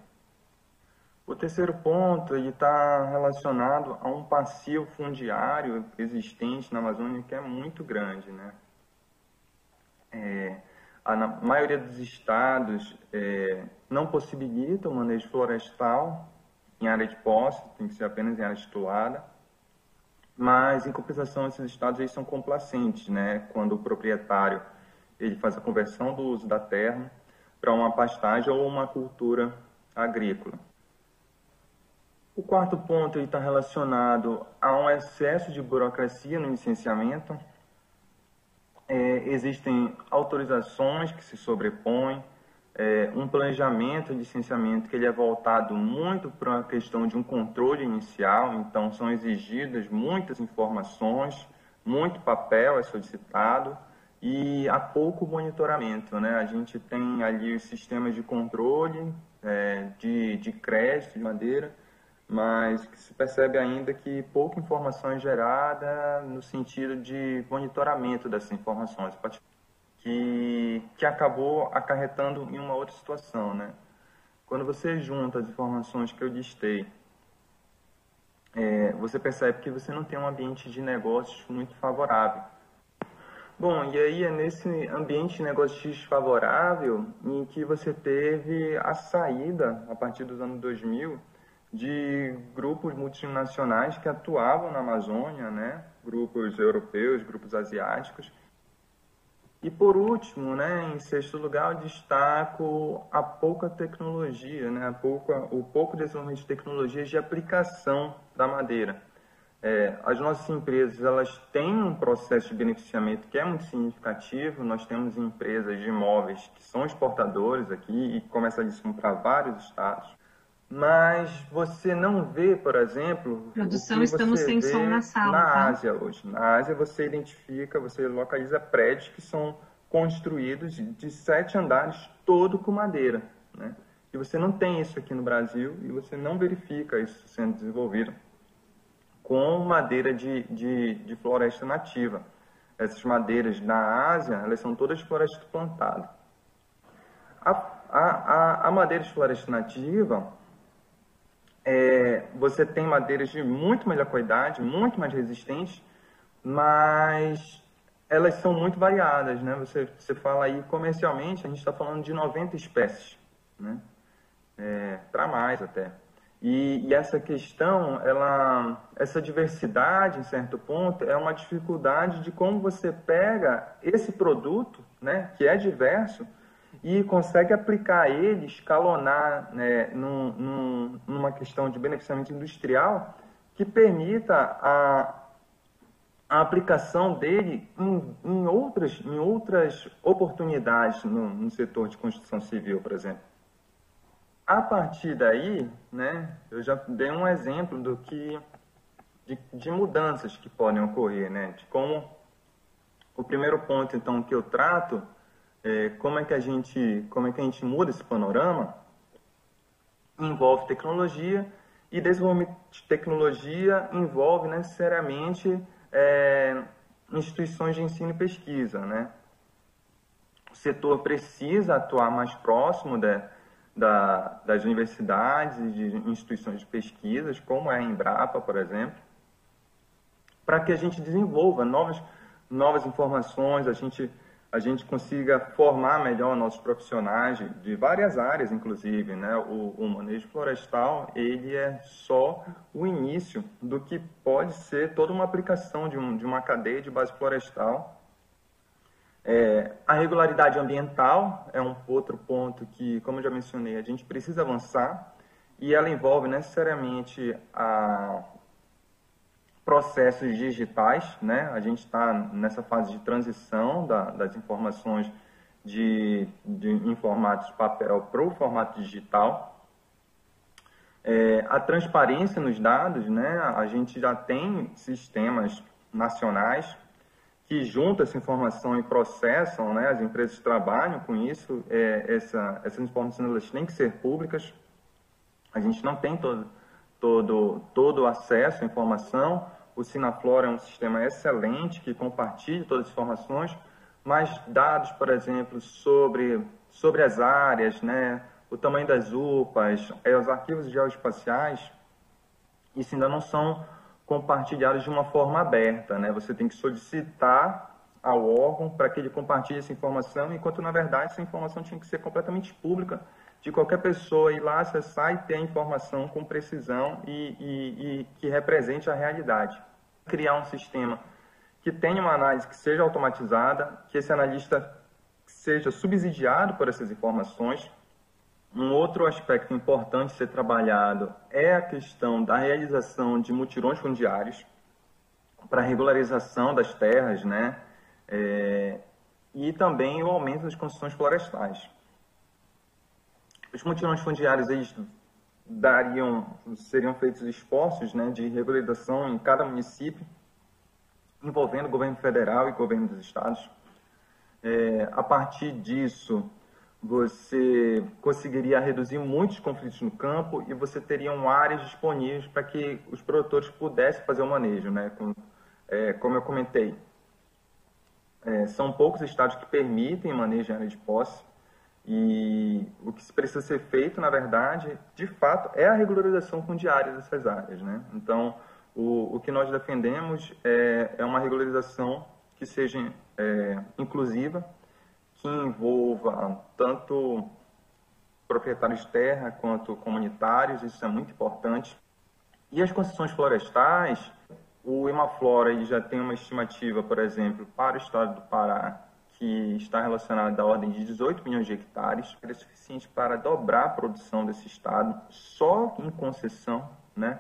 O terceiro ponto está relacionado a um passivo fundiário existente na Amazônia que é muito grande, né? A maioria dos estados não possibilita o manejo florestal em área de posse, tem que ser apenas em área titulada, mas em compensação esses estados aí são complacentes, né? Quando o proprietário ele faz a conversão do uso da terra para uma pastagem ou uma cultura agrícola. O quarto ponto está relacionado a um excesso de burocracia no licenciamento. Existem autorizações que se sobrepõem, um planejamento de licenciamento que ele é voltado muito para a questão de um controle inicial, então são exigidas muitas informações, muito papel é solicitado e há pouco monitoramento, né? A gente tem ali os sistemas de controle, de crédito de madeira, mas que se percebe ainda que pouca informação é gerada no sentido de monitoramento dessas informações, que acabou acarretando em uma outra situação, né? Quando você junta as informações que eu listei, você percebe que você não tem um ambiente de negócios muito favorável. Bom, e aí é nesse ambiente de negócios desfavorável em que você teve a saída, a partir dos anos 2000, de grupos multinacionais que atuavam na Amazônia, né? Grupos europeus, grupos asiáticos. E por último, né, em sexto lugar, eu destaco a pouca tecnologia, né? O pouco desenvolvimento de tecnologias de aplicação da madeira. As nossas empresas elas têm um processo de beneficiamento que é muito significativo. Nós temos empresas de imóveis que são exportadores aqui e comercializam para vários estados. Mas você não vê, por exemplo, produção, estamos sem som na sala, na Ásia hoje. Na Ásia você identifica, você localiza prédios que são construídos de 7 andares, todo com madeira, né? E você não tem isso aqui no Brasil e você não verifica isso sendo desenvolvido com madeira de floresta nativa. Essas madeiras na Ásia, elas são todas de floresta plantada. A madeira de floresta nativa, você tem madeiras de muito melhor qualidade, muito mais resistentes, mas elas são muito variadas, né? Você fala aí comercialmente, a gente está falando de 90 espécies, né? Para mais até. E essa questão, essa diversidade, em certo ponto, é uma dificuldade de como você pega esse produto, né, que é diverso, e consegue aplicar ele, escalonar, né, numa questão de beneficiamento industrial que permita a aplicação dele em outras oportunidades no setor de construção civil, por exemplo. A partir daí, né, eu já dei um exemplo de mudanças que podem ocorrer, né, de como o primeiro ponto, então, que eu trato como é que a gente muda esse panorama, envolve tecnologia, e desenvolvimento de tecnologia envolve necessariamente instituições de ensino e pesquisa, né? o setor precisa atuar mais próximo das universidades e de instituições de pesquisas, como é a Embrapa, por exemplo, para que a gente desenvolva novas informações, a gente consiga formar melhor nossos profissionais de várias áreas, inclusive, né? O manejo florestal, ele é só o início do que pode ser toda uma aplicação de uma cadeia de base florestal. A regularidade ambiental é um outro ponto que, como eu já mencionei, a gente precisa avançar, e ela envolve necessariamente processos digitais, né? A gente está nessa fase de transição das informações em formato de papel para o formato digital. A transparência nos dados, né? A gente já tem sistemas nacionais que juntam essa informação e processam, né? As empresas trabalham com isso. Essas informações elas têm que ser públicas. A gente não tem todo o acesso à informação. O Sinaflora é um sistema excelente que compartilha todas as informações, mas dados, por exemplo, sobre as áreas, né, o tamanho das UPAs, os arquivos geoespaciais, isso ainda não são compartilhados de uma forma aberta, né? Você tem que solicitar ao órgão para que ele compartilhe essa informação, enquanto, na verdade, essa informação tinha que ser completamente pública, de qualquer pessoa ir lá, acessar e ter a informação com precisão e que represente a realidade. Criar um sistema que tenha uma análise que seja automatizada, que esse analista seja subsidiado por essas informações. Um outro aspecto importante a ser trabalhado é a questão da realização de mutirões fundiários para regularização das terras, né? E também o aumento das concessões florestais. Os mutirões fundiários, eles seriam feitos esforços, né, de regularização em cada município, envolvendo o governo federal e o governo dos estados. A partir disso, você conseguiria reduzir muitos conflitos no campo e você teria áreas disponíveis para que os produtores pudessem fazer o manejo, né? Como eu comentei, são poucos estados que permitem manejo de área de posse. E o que precisa ser feito, na verdade, de fato, é a regularização fundiária dessas áreas, né? Então, o que nós defendemos é uma regularização que seja inclusiva, que envolva tanto proprietários de terra quanto comunitários, isso é muito importante. E as concessões florestais, o Imaflora ele já tem uma estimativa, por exemplo, para o estado do Pará, que está relacionado à ordem de 18 milhões de hectares, é suficiente para dobrar a produção desse estado, só em concessão, né?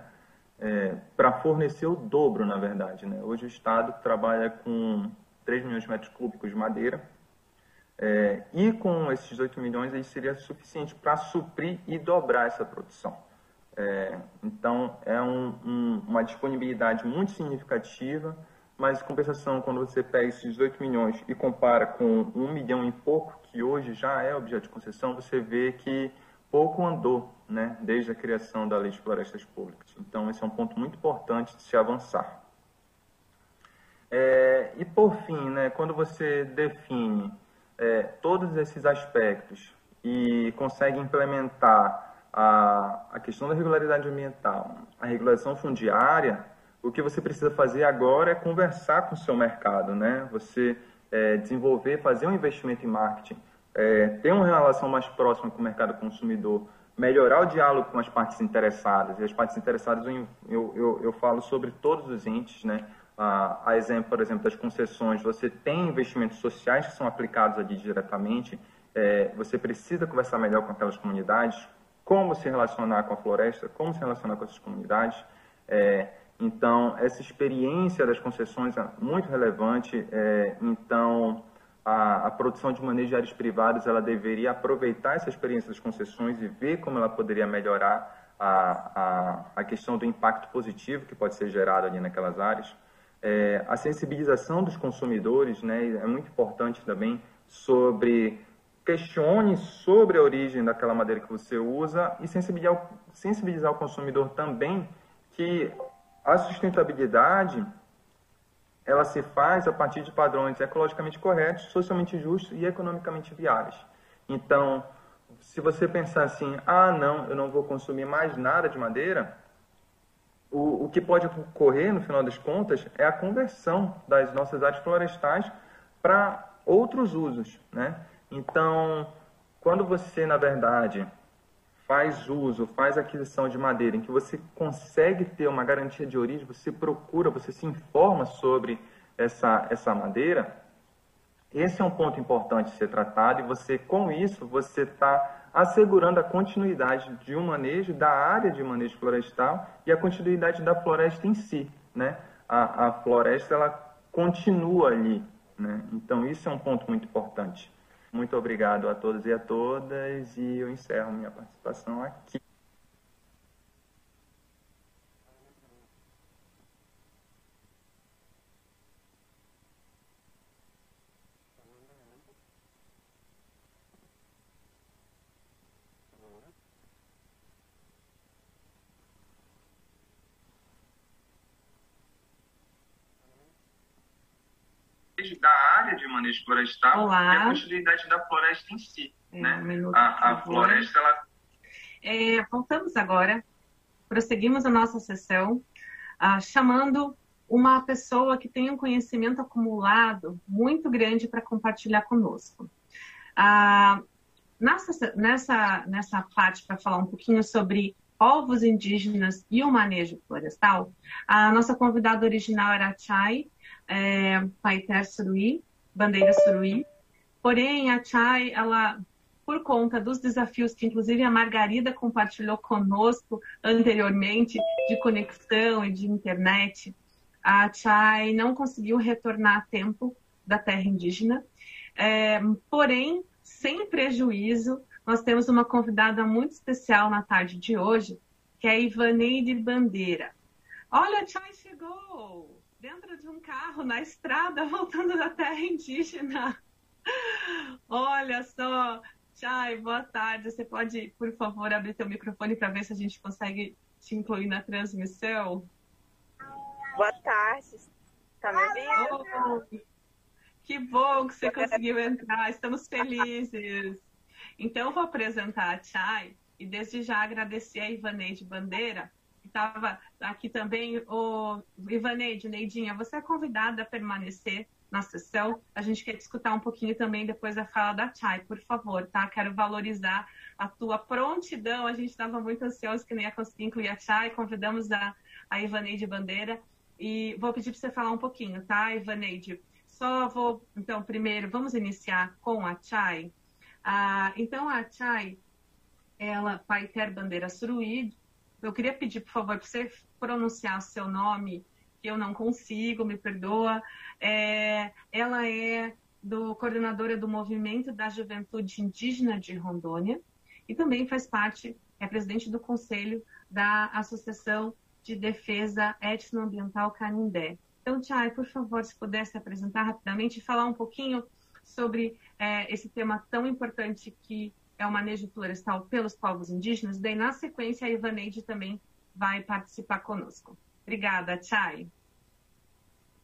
Para fornecer o dobro, na verdade, né? Hoje o estado trabalha com 3 milhões de metros cúbicos de madeira, e com esses 18 milhões ele seria suficiente para suprir e dobrar essa produção. Então, é uma disponibilidade muito significativa, mas, em compensação, quando você pega esses 18 milhões e compara com 1 milhão e pouco, que hoje já é objeto de concessão, você vê que pouco andou, né, desde a criação da Lei de Florestas Públicas. Então, esse é um ponto muito importante de se avançar. E, por fim, né, quando você define todos esses aspectos e consegue implementar a questão da regularidade ambiental, a regulação fundiária, o que você precisa fazer agora é conversar com o seu mercado, né? Você desenvolver, fazer um investimento em marketing, ter uma relação mais próxima com o mercado consumidor, melhorar o diálogo com as partes interessadas. E as partes interessadas, eu falo sobre todos os entes, né? A exemplo, por exemplo, das concessões, você tem investimentos sociais que são aplicados ali diretamente, você precisa conversar melhor com aquelas comunidades, como se relacionar com a floresta, como se relacionar com essas comunidades. Então, essa experiência das concessões é muito relevante. Então, a produção de manejo de áreas privadas, ela deveria aproveitar essa experiência das concessões e ver como ela poderia melhorar a questão do impacto positivo que pode ser gerado ali naquelas áreas. A sensibilização dos consumidores, né, é muito importante também, questione sobre a origem daquela madeira que você usa e sensibilizar o consumidor também que a sustentabilidade ela se faz a partir de padrões ecologicamente corretos, socialmente justos e economicamente viáveis. Então, se você pensar assim, não, eu não vou consumir mais nada de madeira, o que pode ocorrer, no final das contas, é a conversão das nossas áreas florestais para outros usos, né? Então, quando você, na verdade, faz aquisição de madeira, em que você consegue ter uma garantia de origem, você procura, você se informa sobre essa madeira, esse é um ponto importante de ser tratado, e você, com isso, você está assegurando a continuidade de um manejo, da área de manejo florestal e a continuidade da floresta em si, né? A floresta, ela continua ali, né? Então, isso é um ponto muito importante. Muito obrigado a todos e a todas, e eu encerro minha participação aqui. Da área de manejo florestal e a continuidade da floresta em si, né? A floresta, ela... Voltamos agora, prosseguimos a nossa sessão, chamando uma pessoa que tem um conhecimento acumulado muito grande para compartilhar conosco. Nessa parte, para falar um pouquinho sobre povos indígenas e o manejo florestal, a nossa convidada original era a Chay Paiter Suruí, Bandeira Suruí. Porém, a Chay, ela, por conta dos desafios que inclusive a Margarida compartilhou conosco anteriormente, de conexão e de internet, a Chay não conseguiu retornar a tempo da terra indígena. Porém, sem prejuízo, nós temos uma convidada muito especial na tarde de hoje, que é a Ivaneide Bandeira. Olha, a Chay chegou! Dentro de um carro, na estrada, voltando da terra indígena. Olha só. Chay, boa tarde. Você pode, por favor, abrir teu microfone para ver se a gente consegue te incluir na transmissão? Boa tarde. Tá me ouvindo? Oh, que bom que você conseguiu entrar. Estamos felizes. Então, eu vou apresentar a Chay e desde já agradecer a Ivaneide Bandeira. Estava aqui também o Ivaneide, Neidinha, você é convidada a permanecer na sessão. A gente quer te escutar um pouquinho também depois da fala da Chay, por favor, tá? Quero valorizar a tua prontidão. A gente estava muito ansioso que nem ia conseguir incluir a Chay. Convidamos a Ivaneide Bandeira e vou pedir para você falar um pouquinho, tá, Ivaneide? Então, primeiro, vamos iniciar com a Chay. Então, a Chay, ela, Paiter Bandeira Suruí. Eu queria pedir, por favor, para você pronunciar o seu nome, que eu não consigo, me perdoa. Ela é coordenadora do Movimento da Juventude Indígena de Rondônia e também faz parte, é presidente do Conselho da Associação de Defesa Etnoambiental Canindé. Então, Chay, por favor, se pudesse apresentar rapidamente e falar um pouquinho sobre esse tema tão importante que é o manejo florestal pelos povos indígenas. Daí, na sequência, a Ivaneide também vai participar conosco. Obrigada, Chay.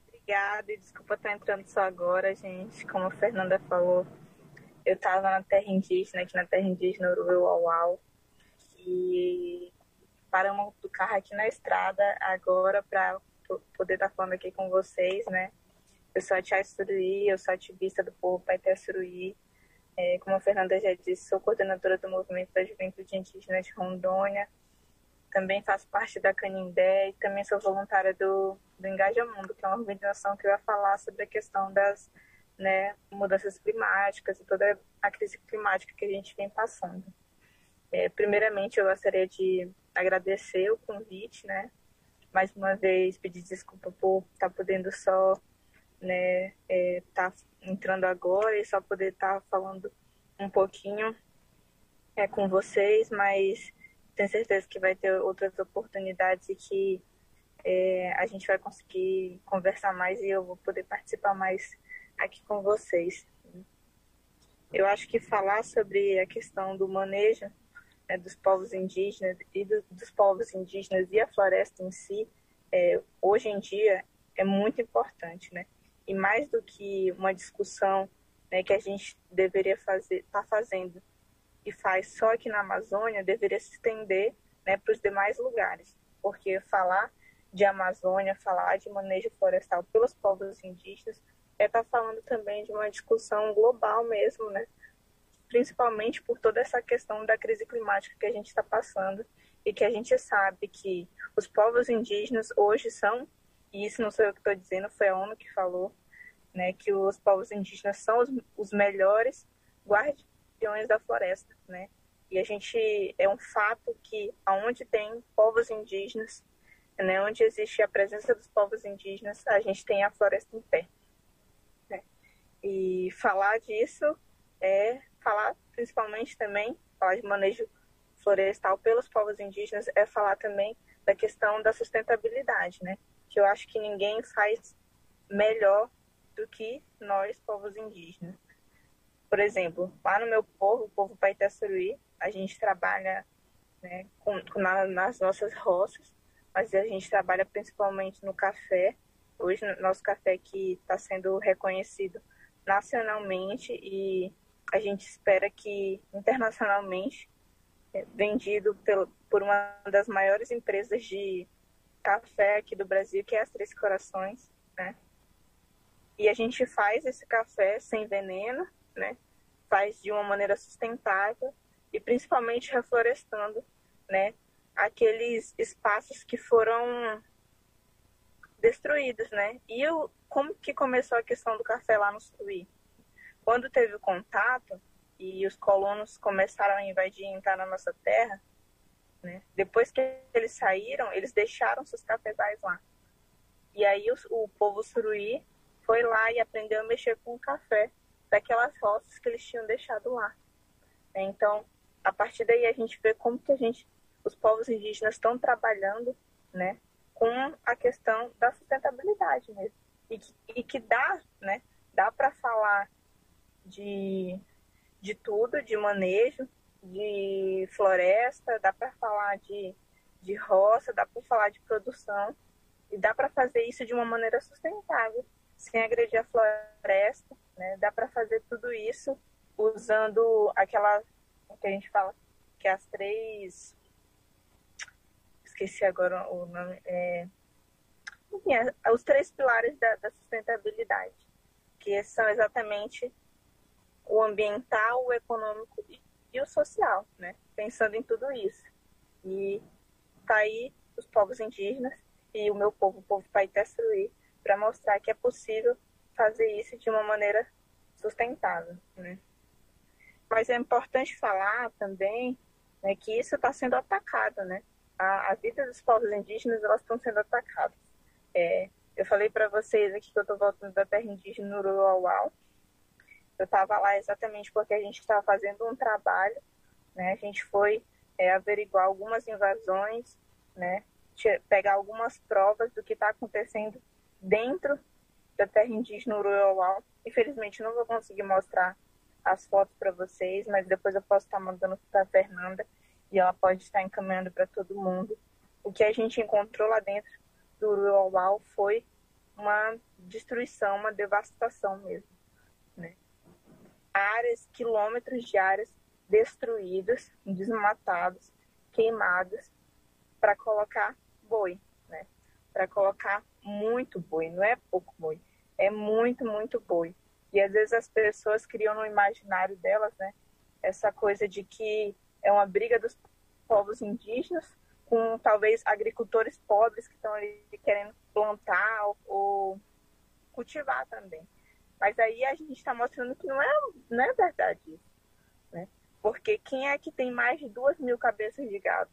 Obrigada, e desculpa estar entrando só agora, gente. Como a Fernanda falou, eu estava na terra indígena, aqui na terra indígena Uruê-Uauau, e paramos do carro aqui na estrada agora para poder estar falando aqui com vocês, né? Eu sou a Chay Suruí, eu sou ativista do povo Paiter Suruí. Como a Fernanda já disse, sou coordenadora do Movimento da Juventude Indígena de Rondônia. Também faço parte da Canindé e também sou voluntária do Engaja Mundo, que é uma organização que vai falar sobre a questão das mudanças climáticas e toda a crise climática que a gente vem passando. Primeiramente, eu gostaria de agradecer o convite, né? Mais uma vez, pedir desculpa por estar podendo só tá entrando agora e só poder estar falando um pouquinho com vocês, mas tenho certeza que vai ter outras oportunidades e que a gente vai conseguir conversar mais e eu vou poder participar mais aqui com vocês. Eu acho que falar sobre a questão do manejo dos povos indígenas e dos povos indígenas e a floresta em si, hoje em dia, é muito importante, né? E mais do que uma discussão, né, que a gente deveria estar fazendo e faz só aqui na Amazônia, deveria se estender, né, para os demais lugares. Porque falar de Amazônia, falar de manejo florestal pelos povos indígenas, estar falando também de uma discussão global mesmo, né? Principalmente por toda essa questão da crise climática que a gente está passando e que a gente sabe que os povos indígenas hoje são, e isso não sou eu que estou dizendo, foi a ONU que falou, né, que os povos indígenas são os melhores guardiões da floresta, né? E a gente, é um fato que aonde tem povos indígenas, né, onde existe a presença dos povos indígenas, a gente tem a floresta em pé, né? E falar disso é falar principalmente também, falar de manejo florestal pelos povos indígenas, é falar também da questão da sustentabilidade, né? Que eu acho que ninguém faz melhor do que nós, povos indígenas. Por exemplo, lá no meu povo, o povo Paitaçuruí, a gente trabalha, né, nas nossas roças, mas a gente trabalha principalmente no café. Hoje, nosso café que está sendo reconhecido nacionalmente e a gente espera que internacionalmente vendido por uma das maiores empresas de café aqui do Brasil, que é as Três Corações, né? E a gente faz esse café sem veneno, né? Faz de uma maneira sustentável e principalmente reflorestando, né, aqueles espaços que foram destruídos, né? E como que começou a questão do café lá no Suruí? Quando teve o contato e os colonos começaram a invadir e entrar na nossa terra, né? Depois que eles saíram, eles deixaram seus cafezais lá. E aí o povo Suruí foi lá e aprendeu a mexer com o café daquelas roças que eles tinham deixado lá. Então, a partir daí a gente vê como que os povos indígenas estão trabalhando, né, com a questão da sustentabilidade mesmo. E que dá, né, dá para falar de tudo, de manejo, de floresta, dá para falar de roça, dá para falar de produção, e dá para fazer isso de uma maneira sustentável, sem agredir a floresta, né? Dá para fazer tudo isso usando aquela que a gente fala que é as três, esqueci agora o nome, enfim, os três pilares da sustentabilidade, que são exatamente o ambiental, o econômico e o social, né? Pensando em tudo isso. E tá aí os povos indígenas e o meu povo, o povo Paitaçuruí, para mostrar que é possível fazer isso de uma maneira sustentável, né? Mas é importante falar também, né, que isso está sendo atacado, né? A vida dos povos indígenas, elas estão sendo atacadas. Eu falei para vocês aqui que eu estou voltando da terra indígena no Uruauau. Eu estava lá exatamente porque a gente estava fazendo um trabalho, né? A gente foi averiguar algumas invasões, né? Pegar algumas provas do que está acontecendo dentro da terra indígena Uruauau. Infelizmente não vou conseguir mostrar as fotos para vocês, mas depois eu posso estar mandando para a Fernanda e ela pode estar encaminhando para todo mundo. O que a gente encontrou lá dentro do Uruauau foi uma destruição, uma devastação mesmo, né? Áreas, quilômetros de áreas destruídas, desmatadas, queimadas, para colocar boi, né? Para colocar muito boi, não é pouco boi, é muito, muito boi. E às vezes as pessoas criam no imaginário delas, né, essa coisa de que é uma briga dos povos indígenas com talvez agricultores pobres que estão ali querendo plantar ou cultivar também. Mas aí a gente está mostrando que não é verdade isso, né? Porque quem é que tem mais de 2.000 cabeças de gado?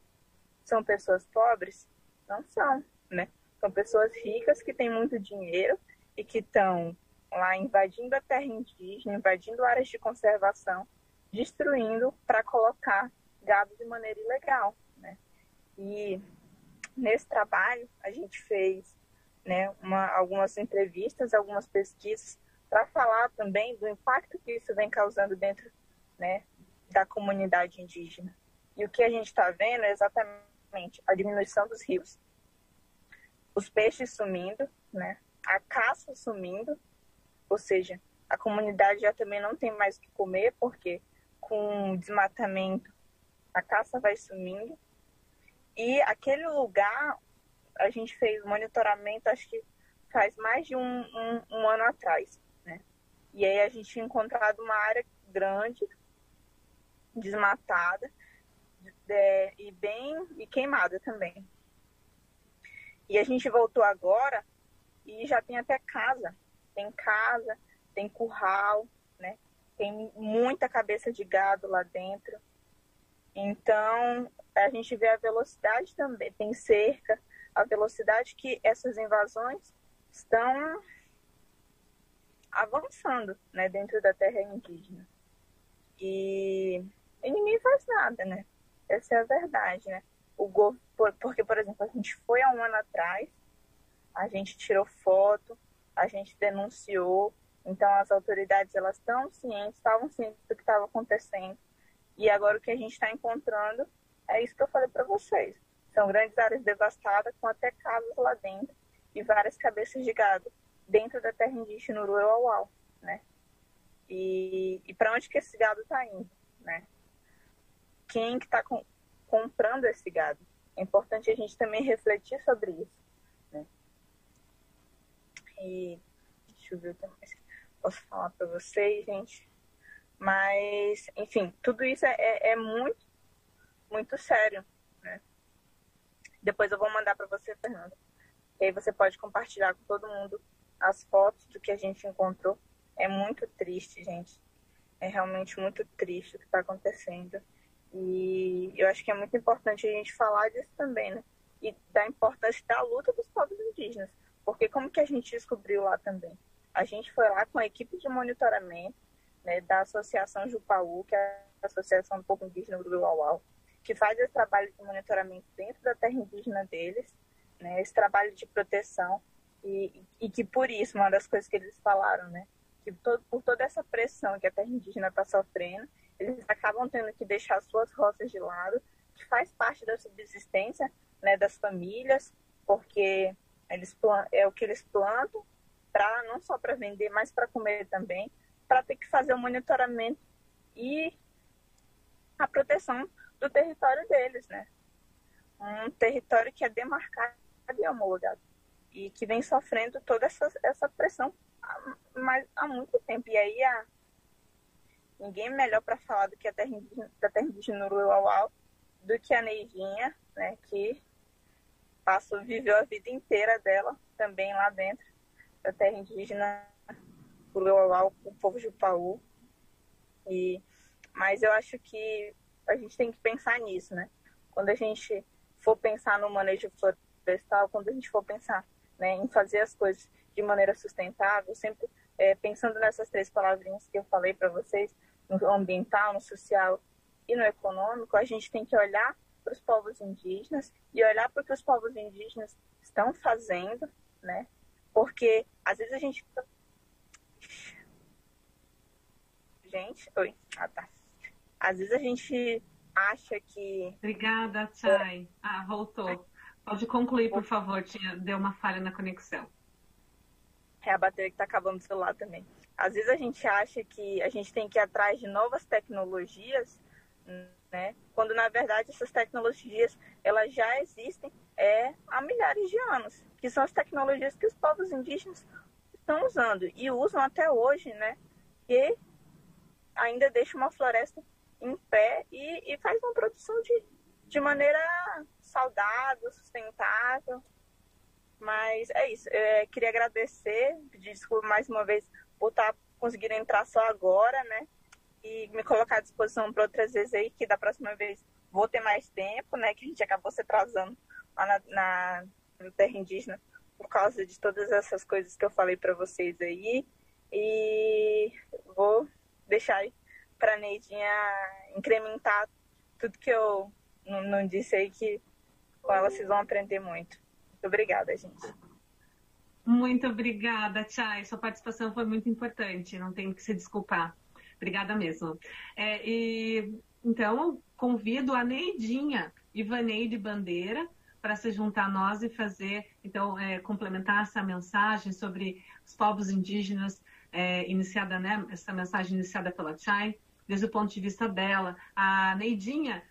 São pessoas pobres? Não são, né? São pessoas ricas que têm muito dinheiro e que estão lá invadindo a terra indígena, invadindo áreas de conservação, destruindo para colocar gado de maneira ilegal, né? E nesse trabalho a gente fez, né, algumas entrevistas, algumas pesquisas para falar também do impacto que isso vem causando dentro, né, da comunidade indígena. E o que a gente está vendo é exatamente a diminuição dos rios, os peixes sumindo, né, a caça sumindo, ou seja, a comunidade já também não tem mais o que comer, porque com o desmatamento a caça vai sumindo. E aquele lugar, a gente fez monitoramento, acho que faz mais de um ano atrás, né? E aí a gente tinha encontrado uma área grande, desmatada, e queimada também. E a gente voltou agora e já tem até casa. Tem casa, tem curral, né? Tem muita cabeça de gado lá dentro. Então, a gente vê a velocidade também, tem cerca, a velocidade que essas invasões estão avançando, né, dentro da terra indígena. E ninguém faz nada, né? Essa é a verdade, né? Porque, por exemplo, a gente foi há um ano atrás, a gente tirou foto, a gente denunciou, então as autoridades elas estavam cientes do que estava acontecendo. E agora o que a gente está encontrando é isso que eu falei para vocês. São grandes áreas devastadas com até casas lá dentro e várias cabeças de gado dentro da terra indígena Uruauau, né? E para onde que esse gado está indo, né? Quem que está comprando esse gado? É importante a gente também refletir sobre isso, né? E deixa eu ver o que mais posso falar para vocês, gente. Mas, enfim, tudo isso é muito, muito sério, né? Depois eu vou mandar para você, Fernanda. E aí você pode compartilhar com todo mundo as fotos do que a gente encontrou. É muito triste, gente. É realmente muito triste o que está acontecendo. E eu acho que é muito importante a gente falar disso também, né? E da importância da luta dos povos indígenas. Porque como que a gente descobriu lá também? A gente foi lá com a equipe de monitoramento, né, da Associação Jupaú, que é a Associação do Povo Indígena do Uruauau, que faz esse trabalho de monitoramento dentro da terra indígena deles, né, esse trabalho de proteção, e que por isso, uma das coisas que eles falaram, né, que por toda essa pressão que a terra indígena está sofrendo, eles acabam tendo que deixar suas roças de lado, que faz parte da subsistência, né, das famílias, porque é o que eles plantam, não só para vender, mas para comer também, para ter que fazer o monitoramento e a proteção do território deles, né? Um território que é demarcado e homologado e que vem sofrendo toda essa pressão há muito tempo. E aí ninguém melhor para falar do que da terra indígena Uruauau do que a Neidinha, né? Que viveu a vida inteira dela também lá dentro da terra indígena Uruauau, o povo Jupaú. Mas eu acho que a gente tem que pensar nisso, né? Quando a gente for pensar no manejo florestal, quando a gente for pensar, né, em fazer as coisas de maneira sustentável, sempre pensando nessas 3 palavrinhas que eu falei para vocês, no ambiental, no social e no econômico, a gente tem que olhar para os povos indígenas e olhar para o que os povos indígenas estão fazendo, né? Porque às vezes a gente... Oi. Tá. Às vezes a gente acha que... Obrigada, Chay. Voltou. Pode concluir, por favor. Deu uma falha na conexão. É a bateria que está acabando do celular também. Às vezes a gente acha que a gente tem que ir atrás de novas tecnologias, né? Quando, na verdade, essas tecnologias elas já existem há milhares de anos, que são as tecnologias que os povos indígenas estão usando e usam até hoje, né? E ainda deixa uma floresta em pé e faz uma produção de maneira saudável, sustentável. Mas é isso. Queria agradecer, pedir desculpa mais uma vez por estar conseguindo entrar só agora, né? E me colocar à disposição para outras vezes aí, que da próxima vez vou ter mais tempo, né? Que a gente acabou se atrasando lá na terra indígena por causa de todas essas coisas que eu falei para vocês aí. E vou deixar aí para a Neidinha incrementar tudo que eu não disse aí, que com ela vocês vão aprender muito. Muito obrigada, gente. Muito obrigada, Chay. Sua participação foi muito importante, não tenho que se desculpar. Obrigada mesmo. Então, convido a Neidinha Ivaneide Bandeira para se juntar a nós e fazer, então, complementar essa mensagem sobre os povos indígenas, iniciada, né, essa mensagem iniciada pela Chay, desde o ponto de vista dela. A Neidinha,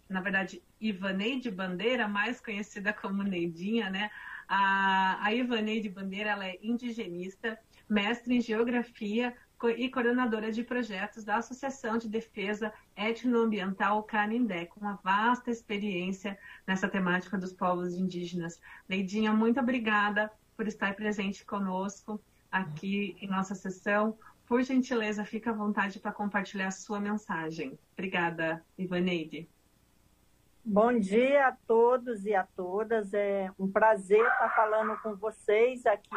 na verdade, Ivaneide Bandeira, mais conhecida como Neidinha, né? A Ivaneide Bandeira, ela é indigenista, mestre em geografia e coordenadora de projetos da Associação de Defesa Etnoambiental Canindé, com uma vasta experiência nessa temática dos povos indígenas. Neidinha, muito obrigada por estar presente conosco aqui em nossa sessão. Por gentileza, fique à vontade para compartilhar a sua mensagem. Obrigada, Ivaneide. Bom dia a todos e a todas. É um prazer estar falando com vocês aqui.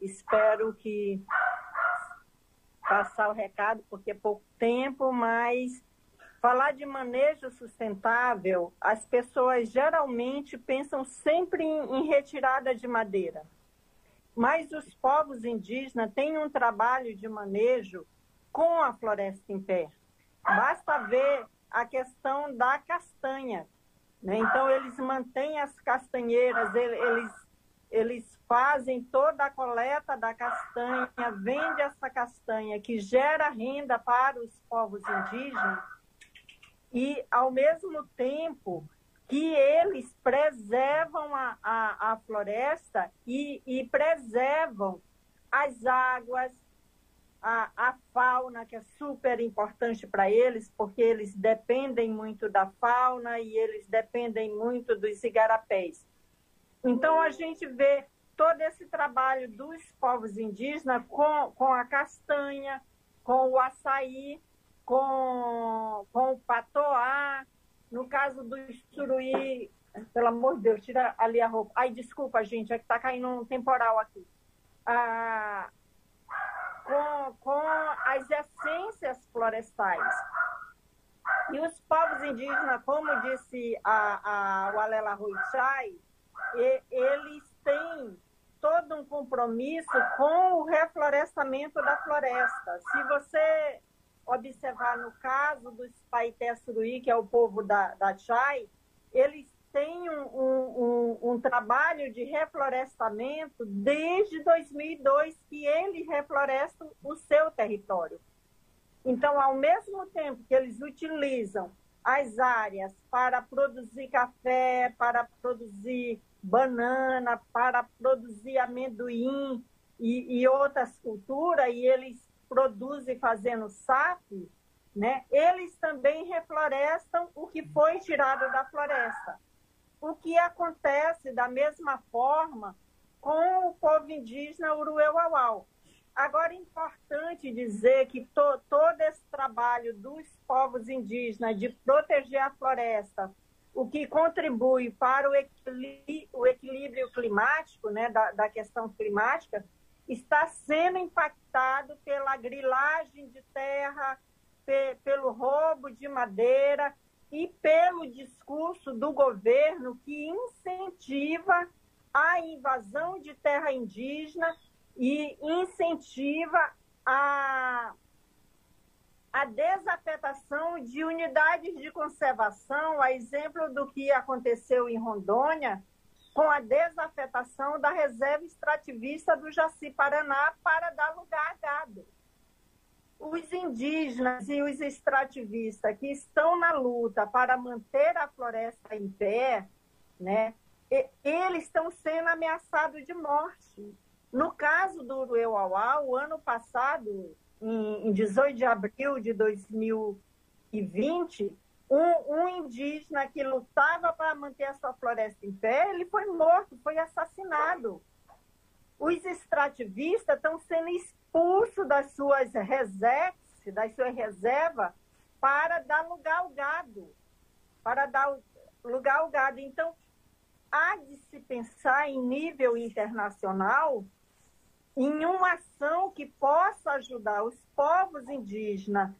Espero que passar o recado, porque é pouco tempo, mas falar de manejo sustentável, as pessoas geralmente pensam sempre em retirada de madeira. Mas os povos indígenas têm um trabalho de manejo com a floresta em pé. Basta ver a questão da castanha, né? Então, eles mantêm as castanheiras, eles fazem toda a coleta da castanha, vende essa castanha, que gera renda para os povos indígenas, e, ao mesmo tempo, que eles preservam a floresta e preservam as águas, a fauna, que é super importante para eles, porque eles dependem muito da fauna e eles dependem muito dos igarapés. Então, a gente vê todo esse trabalho dos povos indígenas com a castanha, com o açaí, com o patoá. No caso do suruí, pelo amor de Deus, tira ali a roupa. Ai, desculpa, gente, é que está caindo um temporal aqui. Com as essências florestais. E os povos indígenas, como disse o Alela Rui Chay, eles têm todo um compromisso com o reflorestamento da floresta. Se você observar no caso dos Paité Suruí, que é o povo da Chay, eles têm um trabalho de reflorestamento desde 2002, que ele refloresta o seu território. Então, ao mesmo tempo que eles utilizam as áreas para produzir café, para produzir banana, para produzir amendoim e outras culturas, e eles produzem fazendo SAP, né? Eles também reflorestam o que foi tirado da floresta. O que acontece da mesma forma com o povo indígena Uruê-Uauau. Agora, é importante dizer que todo esse trabalho dos povos indígenas de proteger a floresta, o que contribui para o equilíbrio climático, né, da questão climática, está sendo impactado pela grilagem de terra, pelo roubo de madeira e pelo discurso do governo que incentiva a invasão de terra indígena e incentiva a desafetação de unidades de conservação, a exemplo do que aconteceu em Rondônia, com a desafetação da reserva extrativista do Jaci-Paraná para dar lugar a gado. Os indígenas e os extrativistas que estão na luta para manter a floresta em pé, né, eles estão sendo ameaçados de morte. No caso do Uruê-Uauau, o ano passado, em 18 de abril de 2020, um indígena que lutava para manter a sua floresta em pé, ele foi morto, foi assassinado. Os extrativistas estão sendo expulsos das suas reservas, para dar lugar ao gado. Então, há de se pensar em nível internacional em uma ação que possa ajudar os povos indígenas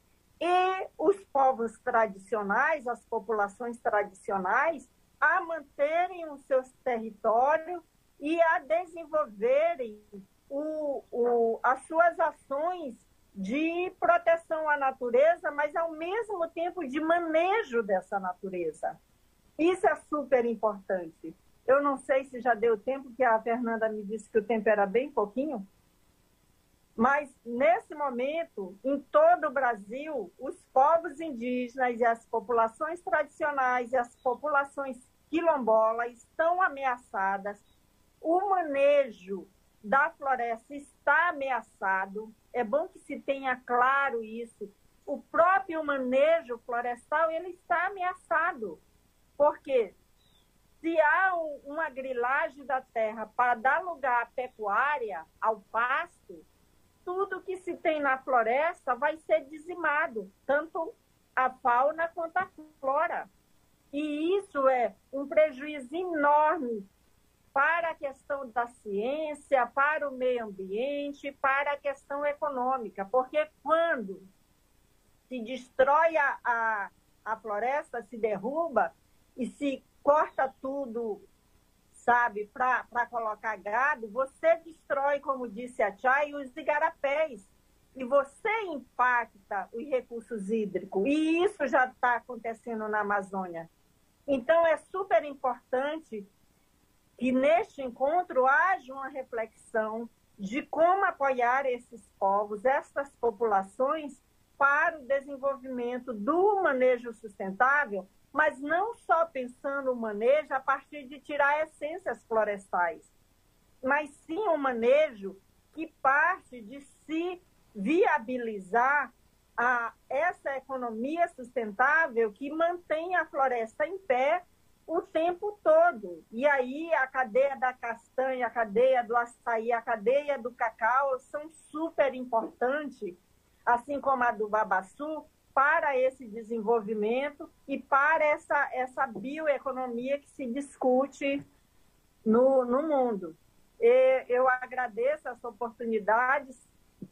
e os povos tradicionais, as populações tradicionais, a manterem os seus territórios e a desenvolverem as suas ações de proteção à natureza, mas ao mesmo tempo de manejo dessa natureza. Isso é super importante. Eu não sei se já deu tempo, que a Fernanda me disse que o tempo era bem pouquinho, mas nesse momento, em todo o Brasil, os povos indígenas e as populações tradicionais e as populações quilombolas estão ameaçadas. O manejo da floresta está ameaçado. É bom que se tenha claro isso. O próprio manejo florestal, ele está ameaçado. Porque se há uma grilagem da terra para dar lugar à pecuária, ao pasto, tudo que se tem na floresta vai ser dizimado, tanto a fauna quanto a flora. E isso é um prejuízo enorme para a questão da ciência, para o meio ambiente, para a questão econômica, porque quando se destrói a floresta, se derruba e se corta tudo, sabe, para colocar gado, você destrói, como disse a Chay, os igarapés. E você impacta os recursos hídricos. E isso já está acontecendo na Amazônia. Então, é super importante que neste encontro haja uma reflexão de como apoiar esses povos, essas populações, para o desenvolvimento do manejo sustentável, mas não só pensando o manejo a partir de tirar essências florestais, mas sim um manejo que parte de se viabilizar essa economia sustentável que mantém a floresta em pé o tempo todo. E aí a cadeia da castanha, a cadeia do açaí, a cadeia do cacau são super importantes, assim como a do babaçu, para esse desenvolvimento e para essa bioeconomia que se discute no mundo. Eu agradeço essa oportunidade,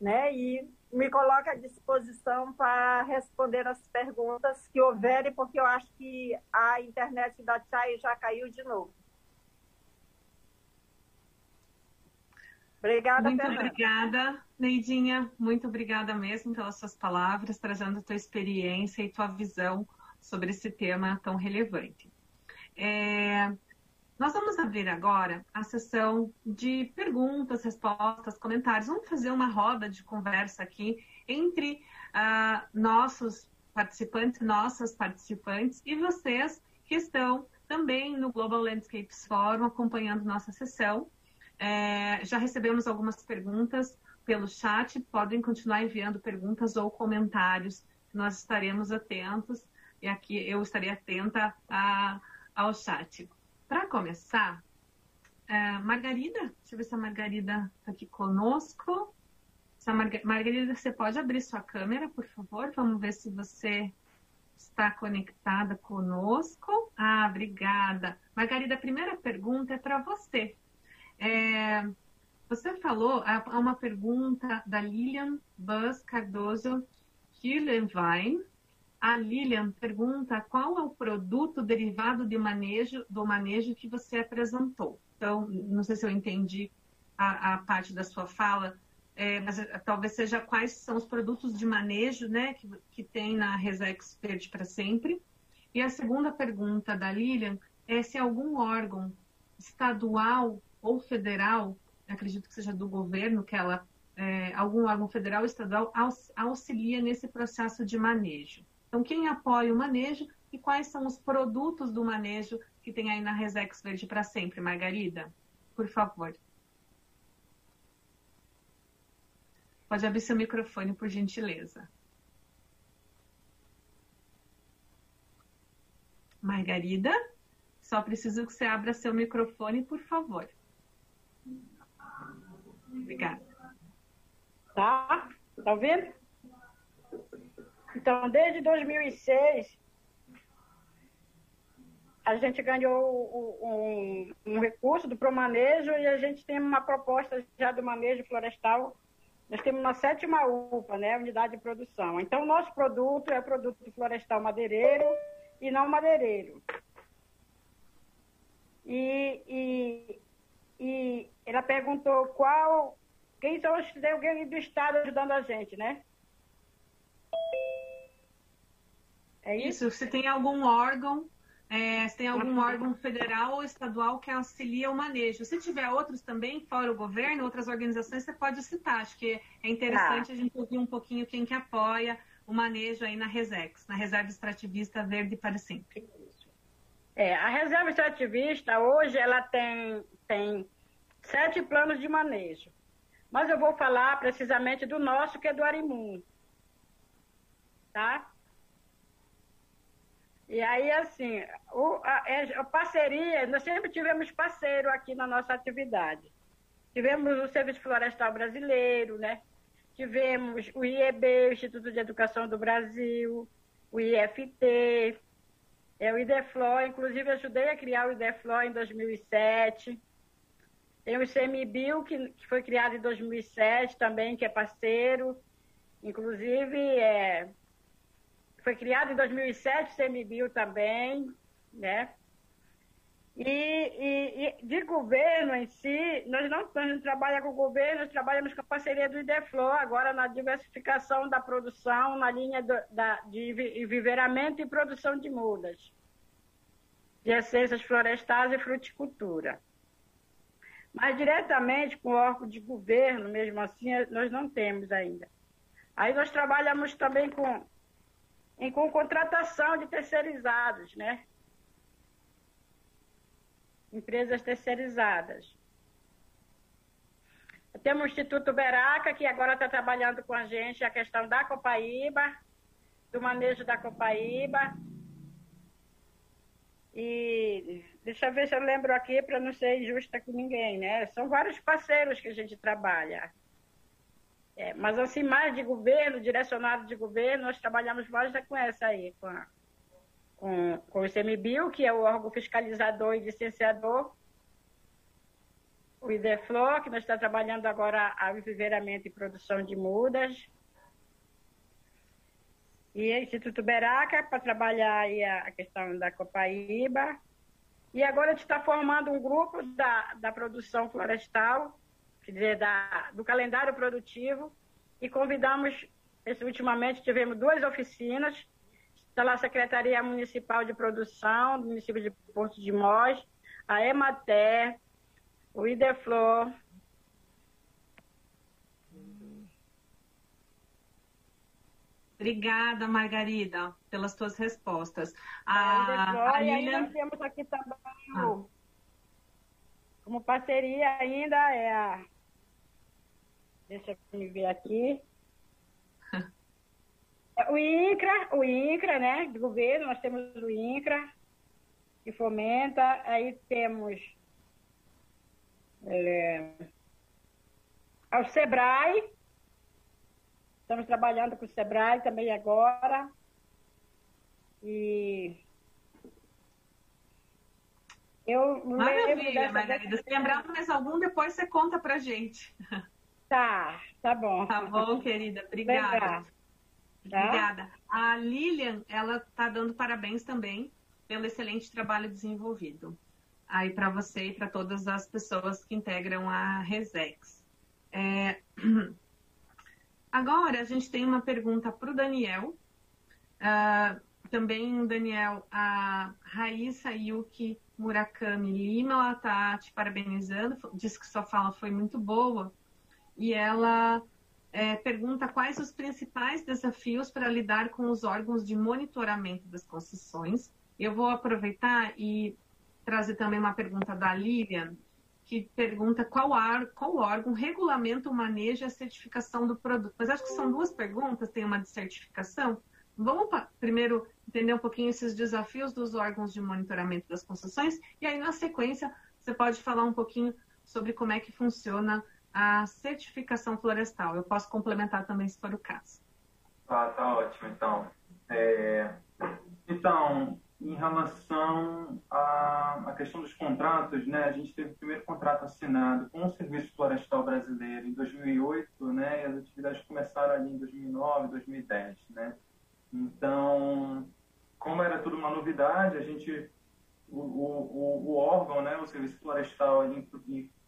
né, e me coloco à disposição para responder as perguntas que houverem, porque eu acho que a internet da Chay já caiu de novo. Obrigada, Muito Fernanda. obrigada, Neidinha. Muito obrigada mesmo pelas suas palavras, trazendo a tua experiência e tua visão sobre esse tema tão relevante. Nós vamos abrir agora a sessão de perguntas, respostas, comentários. Vamos fazer uma roda de conversa aqui entre nossos participantes, nossas participantes e vocês que estão também no Global Landscapes Forum acompanhando nossa sessão. Já recebemos algumas perguntas pelo chat, podem continuar enviando perguntas ou comentários, nós estaremos atentos, e aqui eu estarei atenta ao chat. Para começar, Margarida, deixa eu ver se a Margarida está aqui conosco. Margarida, você pode abrir sua câmera, por favor? Vamos ver se você está conectada conosco. Obrigada. Margarida, a primeira pergunta é para você. Você falou, há uma pergunta da Lilian Buzz Cardoso Kirlenwein. A Lilian pergunta qual é o produto derivado do manejo que você apresentou. Então, não sei se eu entendi a parte da sua fala, mas talvez seja quais são os produtos de manejo, né, que tem na Resex Verde para Sempre. E a segunda pergunta da Lilian é se algum órgão estadual ou federal, acredito que seja do governo, que algum órgão federal ou estadual auxilia nesse processo de manejo. Então, quem apoia o manejo e quais são os produtos do manejo que tem aí na Resex Verde para Sempre, Margarida? Por favor. Pode abrir seu microfone, por gentileza. Margarida, só preciso que você abra seu microfone, por favor. Obrigada. Tá ouvindo? Então, desde 2006, a gente ganhou um recurso do Promanejo e a gente tem uma proposta já do manejo florestal. Nós temos uma 7ª UPA, né, unidade de produção. Então, o nosso produto é o produto florestal madeireiro e não madeireiro. E ela perguntou quem são os alguém do Estado ajudando a gente, né? É isso? Se tem algum órgão se tem algum órgão federal ou estadual que auxilia o manejo. Se tiver outros também, fora o governo, outras organizações, você pode citar. Acho que é interessante a gente ouvir um pouquinho quem que apoia o manejo aí na RESEX, na Reserva Extrativista Verde para Sempre. A Reserva Extrativista, hoje, ela tem 7 planos de manejo. Mas eu vou falar precisamente do nosso, que é do Arimun. Tá? E aí, assim, a parceria, nós sempre tivemos parceiro aqui na nossa atividade. Tivemos o Serviço Florestal Brasileiro, né? Tivemos o IEB, o Instituto de Educação do Brasil, o IFT, o IDEFLO, inclusive ajudei a criar o IDEFLO em 2007. Tem o ICMBio, que foi criado em 2007 também, que é parceiro. Inclusive, foi criado em 2007 o ICMBio também, né? E de governo em si, nós não trabalhamos com o governo, nós trabalhamos com a parceria do IDEFLO, agora na diversificação da produção, na linha de viveiramento e produção de mudas, de essências florestais e fruticultura. Mas diretamente com o órgão de governo, mesmo assim, nós não temos ainda. Aí nós trabalhamos também com contratação de terceirizados, né? Empresas terceirizadas. Temos o Instituto Beraca, que agora está trabalhando com a gente a questão da copaíba, do manejo da copaíba. E deixa eu ver se eu lembro aqui para não ser injusta com ninguém, né? São vários parceiros que a gente trabalha. Mas assim, mais de governo, direcionado de governo, nós trabalhamos mais com essa aí, com o ICMBio, que é o órgão fiscalizador e licenciador, o IDEFLO, que nós estamos trabalhando agora a viveiramento e produção de mudas, e o Instituto Beraca, para trabalhar aí a questão da copaíba. E agora a gente está formando um grupo da produção florestal, quer dizer, do calendário produtivo, e convidamos, ultimamente tivemos 2 oficinas, está lá a Secretaria Municipal de Produção, do município de Porto de Mós, a Emater, o IDEFLO. Obrigada, Margarida, pelas tuas respostas. E aí nós temos aqui também, como parceria ainda, deixa eu me ver aqui. O INCRA, né, do governo, nós temos o INCRA, que fomenta. Aí temos o SEBRAE. Estamos trabalhando com o SEBRAE também agora. E maravilha, Margarida. Se lembrar mais algum, depois você conta pra gente. Tá bom. Tá bom, querida. Obrigada. Obrigada. A Lilian, ela tá dando parabéns também pelo excelente trabalho desenvolvido. Aí para você e para todas as pessoas que integram a RESEX. Agora a gente tem uma pergunta para o Daniel. Também, Daniel, a Raíssa Yuki Murakami Lima, ela está te parabenizando, diz que sua fala foi muito boa, e ela pergunta quais os principais desafios para lidar com os órgãos de monitoramento das concessões. Eu vou aproveitar e trazer também uma pergunta da Lilian, que pergunta qual órgão regulamenta o manejo e a certificação do produto. Mas acho que são 2 perguntas, tem uma de certificação. Vamos primeiro entender um pouquinho esses desafios dos órgãos de monitoramento das concessões, e aí na sequência você pode falar um pouquinho sobre como é que funciona a certificação florestal. Eu posso complementar também se for o caso. Tá ótimo, então. Então, em relação à questão dos contratos, né, a gente teve o primeiro contrato assinado com o Serviço Florestal Brasileiro em 2008, né, e as atividades começaram ali em 2009, 2010, né. Então, como era tudo uma novidade, a gente, o órgão, né, o Serviço Florestal,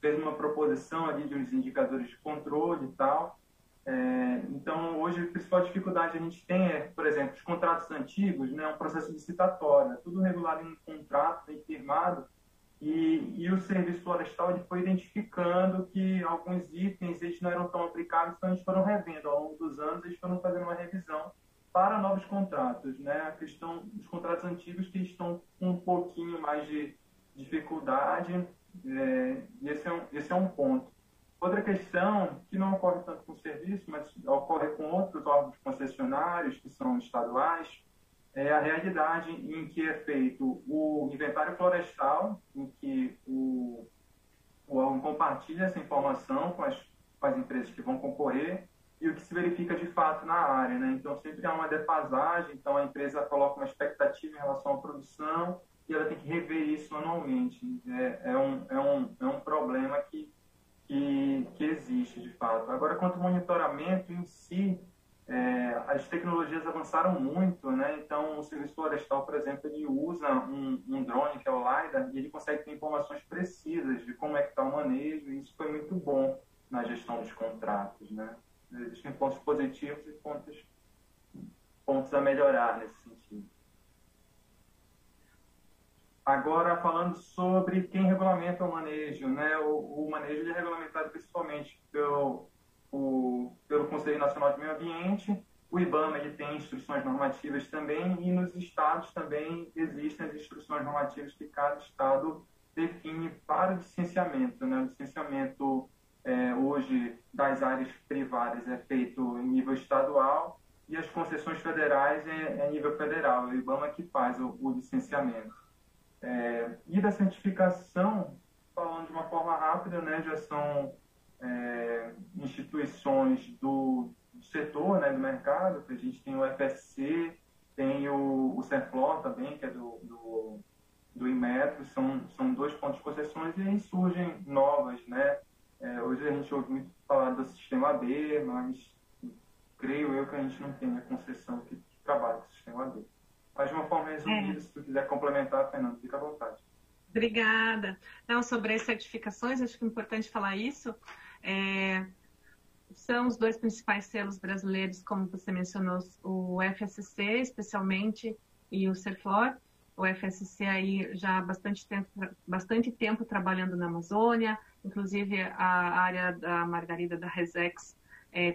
fez uma proposição ali de uns indicadores de controle e tal. Então, hoje a principal dificuldade que a gente tem é, por exemplo, os contratos antigos, né, um processo licitatório, é tudo regulado em um contrato bem firmado, e o serviço florestal ele foi identificando que alguns itens eles não eram tão aplicáveis, então eles foram revendo ao longo dos anos, eles foram fazendo uma revisão para novos contratos, né? A questão dos contratos antigos que estão com um pouquinho mais de dificuldade, esse é um ponto. Outra questão, que não ocorre tanto com o serviço, mas ocorre com outros órgãos concessionários, que são estaduais, é a realidade em que é feito o inventário florestal, em que o órgão compartilha essa informação com as empresas que vão concorrer e o que se verifica de fato na área, né? Então, sempre há uma defasagem, então a empresa coloca uma expectativa em relação à produção e ela tem que rever isso anualmente. É um problema que existe, de fato. Agora, quanto ao monitoramento em si, as tecnologias avançaram muito, né? Então, o serviço florestal, por exemplo, ele usa um drone, que é o LiDAR, e ele consegue ter informações precisas de como é que está o manejo, e isso foi muito bom na gestão dos contratos, né? Existem pontos positivos e pontos a melhorar nesse sentido. Agora, falando sobre quem regulamenta o manejo, né? O manejo ele é regulamentado principalmente pelo Conselho Nacional de Meio Ambiente. O IBAMA ele tem instruções normativas também, e nos estados também existem as instruções normativas que cada estado define para o licenciamento, né? O licenciamento hoje das áreas privadas é feito em nível estadual e as concessões federais é nível federal. O IBAMA que faz o licenciamento. E da certificação, falando de uma forma rápida, né, já são instituições do setor, né, do mercado, que a gente tem o FSC, tem o Serflor também, que é do Inmetro, são 2 pontos de concessões, e aí surgem novas, né? Hoje a gente ouve muito falar do Sistema B, mas creio eu que a gente não tem a concessão que trabalha com o Sistema B. Mas de uma forma resumida, se tu quiser complementar, Fernando, fica à vontade. Obrigada. Não, sobre as certificações, acho que é importante falar isso. São os 2 principais selos brasileiros, como você mencionou, o FSC, especialmente, e o Serflor. O FSC aí já há bastante tempo trabalhando na Amazônia, inclusive a área da Margarida da Resex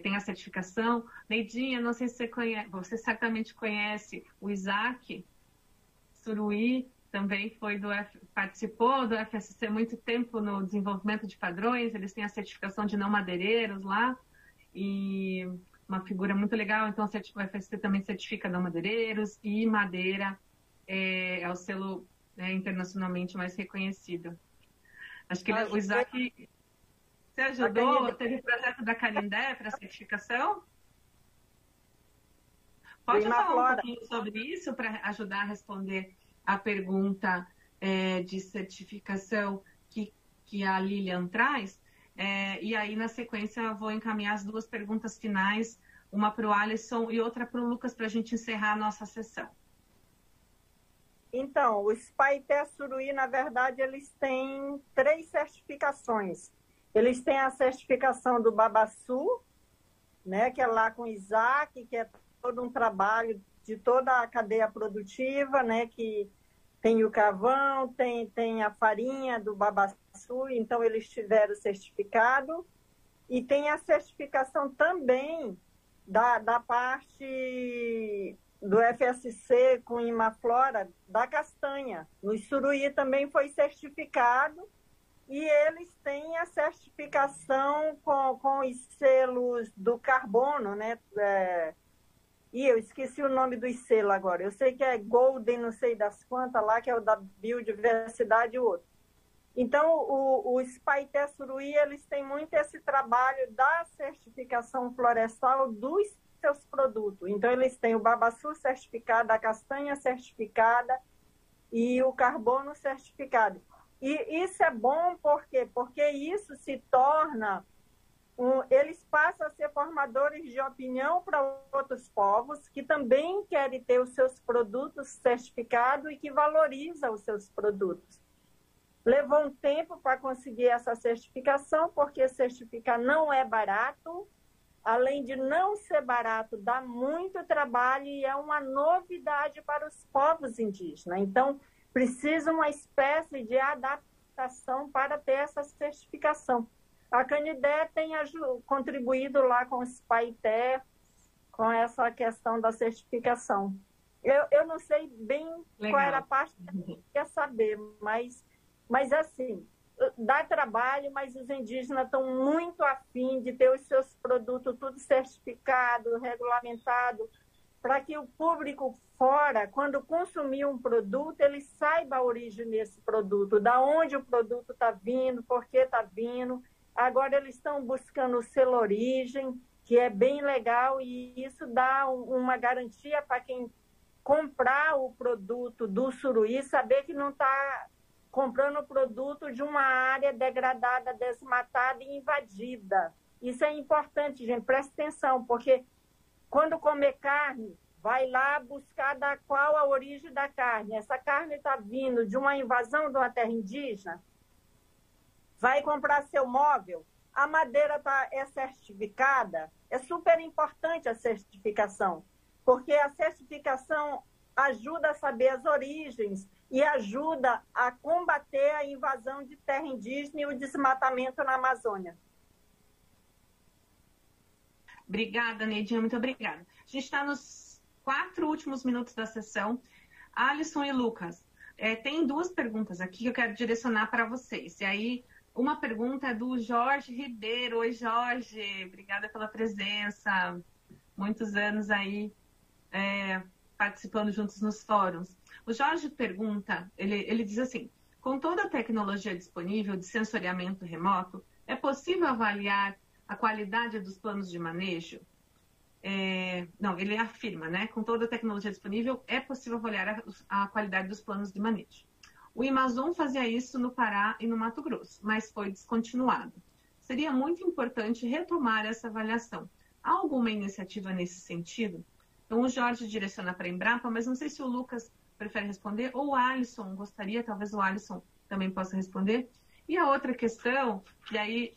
tem a certificação. Neidinha, não sei se você conhece, você certamente conhece o Isaac Suruí, também participou do FSC há muito tempo no desenvolvimento de padrões, eles têm a certificação de não madeireiros lá, e uma figura muito legal. Então o FSC também certifica não madeireiros, e madeira é o selo internacionalmente mais reconhecido. Acho que o Isaac... Você ajudou? Teve o projeto da Canindé para certificação? Pode falar um pouquinho sobre isso para ajudar a responder a pergunta de certificação que a Lilian traz? E aí, na sequência, eu vou encaminhar as 2 perguntas finais, uma para o Alisson e outra para o Lucas, para a gente encerrar a nossa sessão. Então, o Spaité Suruí, na verdade, eles têm 3 certificações. Eles têm a certificação do Babaçu, né, que é lá com o Isaac, que é todo um trabalho de toda a cadeia produtiva, né, que tem o carvão, tem a farinha do Babaçu, então eles tiveram certificado. E tem a certificação também da parte do FSC com Imaflora, da castanha. No Suruí também foi certificado, e eles têm a certificação com os selos do carbono, né? E eu esqueci o nome dos selos agora. Eu sei que é Golden, não sei das quantas lá, que é o da biodiversidade e o outro. Então, o Spaité Suruí, eles têm muito esse trabalho da certificação florestal dos seus produtos. Então, eles têm o Babaçu certificado, a castanha certificada e o carbono certificado. E isso é bom porque isso se torna... eles passam a ser formadores de opinião para outros povos que também querem ter os seus produtos certificados e que valorizam os seus produtos. Levou um tempo para conseguir essa certificação, porque certificar não é barato, além de não ser barato, dá muito trabalho e é uma novidade para os povos indígenas. Então, precisa uma espécie de adaptação para ter essa certificação. A Canidé tem contribuído lá com os Paité, com essa questão da certificação. Eu não sei bem Legal. Qual era a parte que eu queria saber, mas assim, dá trabalho, mas os indígenas estão muito afim de ter os seus produtos tudo certificado, regulamentado, para que o público fora, quando consumir um produto, ele saiba a origem desse produto, da onde o produto está vindo, por que está vindo. Agora eles estão buscando o selo origem, que é bem legal, e isso dá uma garantia para quem comprar o produto do Suruí, saber que não está comprando o produto de uma área degradada, desmatada e invadida. Isso é importante, gente, presta atenção, porque quando comer carne, vai lá buscar da qual a origem da carne. Essa carne está vindo de uma invasão de uma terra indígena, vai comprar seu móvel, a madeira é certificada, é super importante a certificação, porque a certificação ajuda a saber as origens e ajuda a combater a invasão de terra indígena e o desmatamento na Amazônia. Obrigada, Neidinha, muito obrigada. A gente está nos 4 últimos minutos da sessão. Alisson e Lucas, tem 2 perguntas aqui que eu quero direcionar para vocês. E aí, uma pergunta é do Jorge Ribeiro. Oi, Jorge, obrigada pela presença. Muitos anos aí participando juntos nos fóruns. O Jorge pergunta, ele diz assim, com toda a tecnologia disponível de sensoriamento remoto, é possível avaliar a qualidade dos planos de manejo? Não, ele afirma, né? Com toda a tecnologia disponível, é possível avaliar a qualidade dos planos de manejo. O Amazon fazia isso no Pará e no Mato Grosso, mas foi descontinuado. Seria muito importante retomar essa avaliação. Há alguma iniciativa nesse sentido? Então, o Jorge direciona para a Embrapa, mas não sei se o Lucas prefere responder, ou o Alisson gostaria, talvez o Alisson também possa responder. E a outra questão, e aí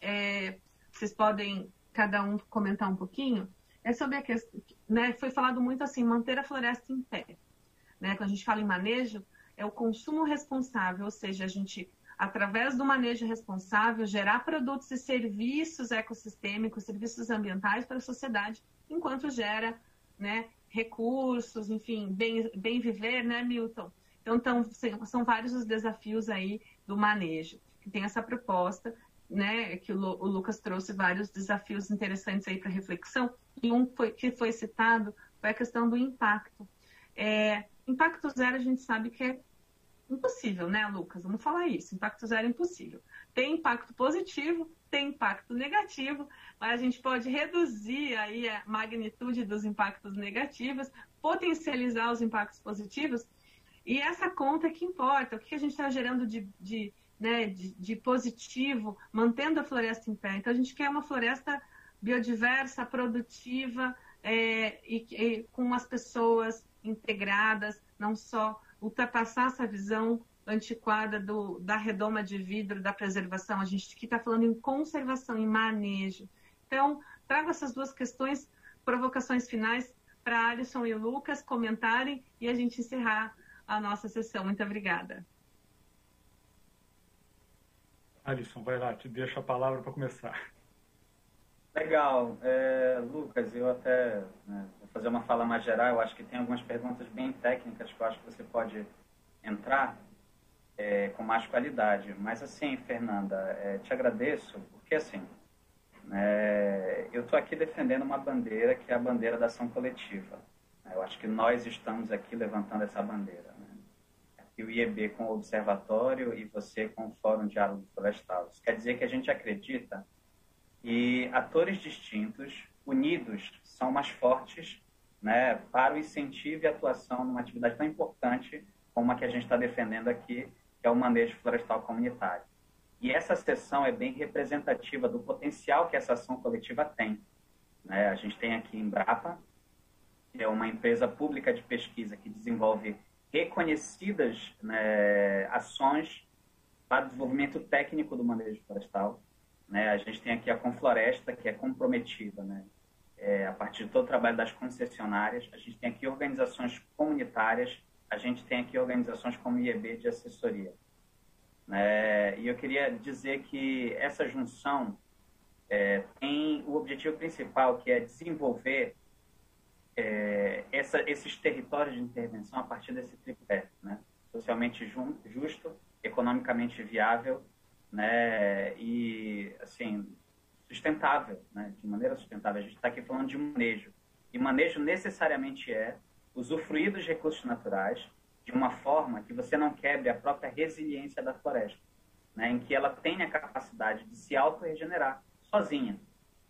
vocês podem cada um comentar um pouquinho, é sobre a questão, né, foi falado muito assim, manter a floresta em pé. Né? Quando a gente fala em manejo, é o consumo responsável, ou seja, a gente, através do manejo responsável, gerar produtos e serviços ecossistêmicos, serviços ambientais para a sociedade, enquanto gera, né, recursos, enfim, bem viver, né, Milton? Então, são vários os desafios aí do manejo, que tem essa proposta, né, que o Lucas trouxe vários desafios interessantes aí para reflexão, e um que foi citado foi a questão do impacto. Impacto zero a gente sabe que é impossível, né, Lucas? Vamos falar isso, impacto zero é impossível. Tem impacto positivo, tem impacto negativo, mas a gente pode reduzir aí a magnitude dos impactos negativos, potencializar os impactos positivos, e essa conta é que importa, o que a gente está gerando de positivo, mantendo a floresta em pé. Então, a gente quer uma floresta biodiversa, produtiva, e com as pessoas integradas, não só ultrapassar essa visão antiquada da redoma de vidro, da preservação. A gente aqui está falando em conservação, em manejo. Então, trago essas 2 questões, provocações finais para Alisson e o Lucas comentarem e a gente encerrar a nossa sessão. Muito obrigada. Alisson, vai lá, te deixo a palavra para começar. Legal. Lucas, eu até vou fazer uma fala mais geral. Eu acho que tem algumas perguntas bem técnicas que eu acho que você pode entrar com mais qualidade. Mas, assim, Fernanda, te agradeço, porque, assim, eu estou aqui defendendo uma bandeira que é a bandeira da ação coletiva. Eu acho que nós estamos aqui levantando essa bandeira. E o IEB com o Observatório e você com o Fórum Diálogo Florestal. Isso quer dizer que a gente acredita que atores distintos, unidos, são mais fortes, né, para o incentivo e atuação numa atividade tão importante como a que a gente está defendendo aqui, que é o manejo florestal comunitário. E essa sessão é bem representativa do potencial que essa ação coletiva tem. Né? A gente tem aqui Embrapa, que é uma empresa pública de pesquisa que desenvolve reconhecidas, né, ações para o desenvolvimento técnico do manejo florestal. Né? A gente tem aqui a Confloresta, que é comprometida, né, partir de todo o trabalho das concessionárias, a gente tem aqui organizações comunitárias, a gente tem aqui organizações como o IEB de assessoria. E eu queria dizer que essa junção tem o objetivo principal, que é desenvolver esses territórios de intervenção a partir desse tripé, né? Socialmente justo, economicamente viável, né? E, assim, sustentável, né? De maneira sustentável. A gente está aqui falando de manejo. E manejo necessariamente é usufruir dos recursos naturais de uma forma que você não quebre a própria resiliência da floresta, né? Em que ela tenha a capacidade de se autorregenerar sozinha,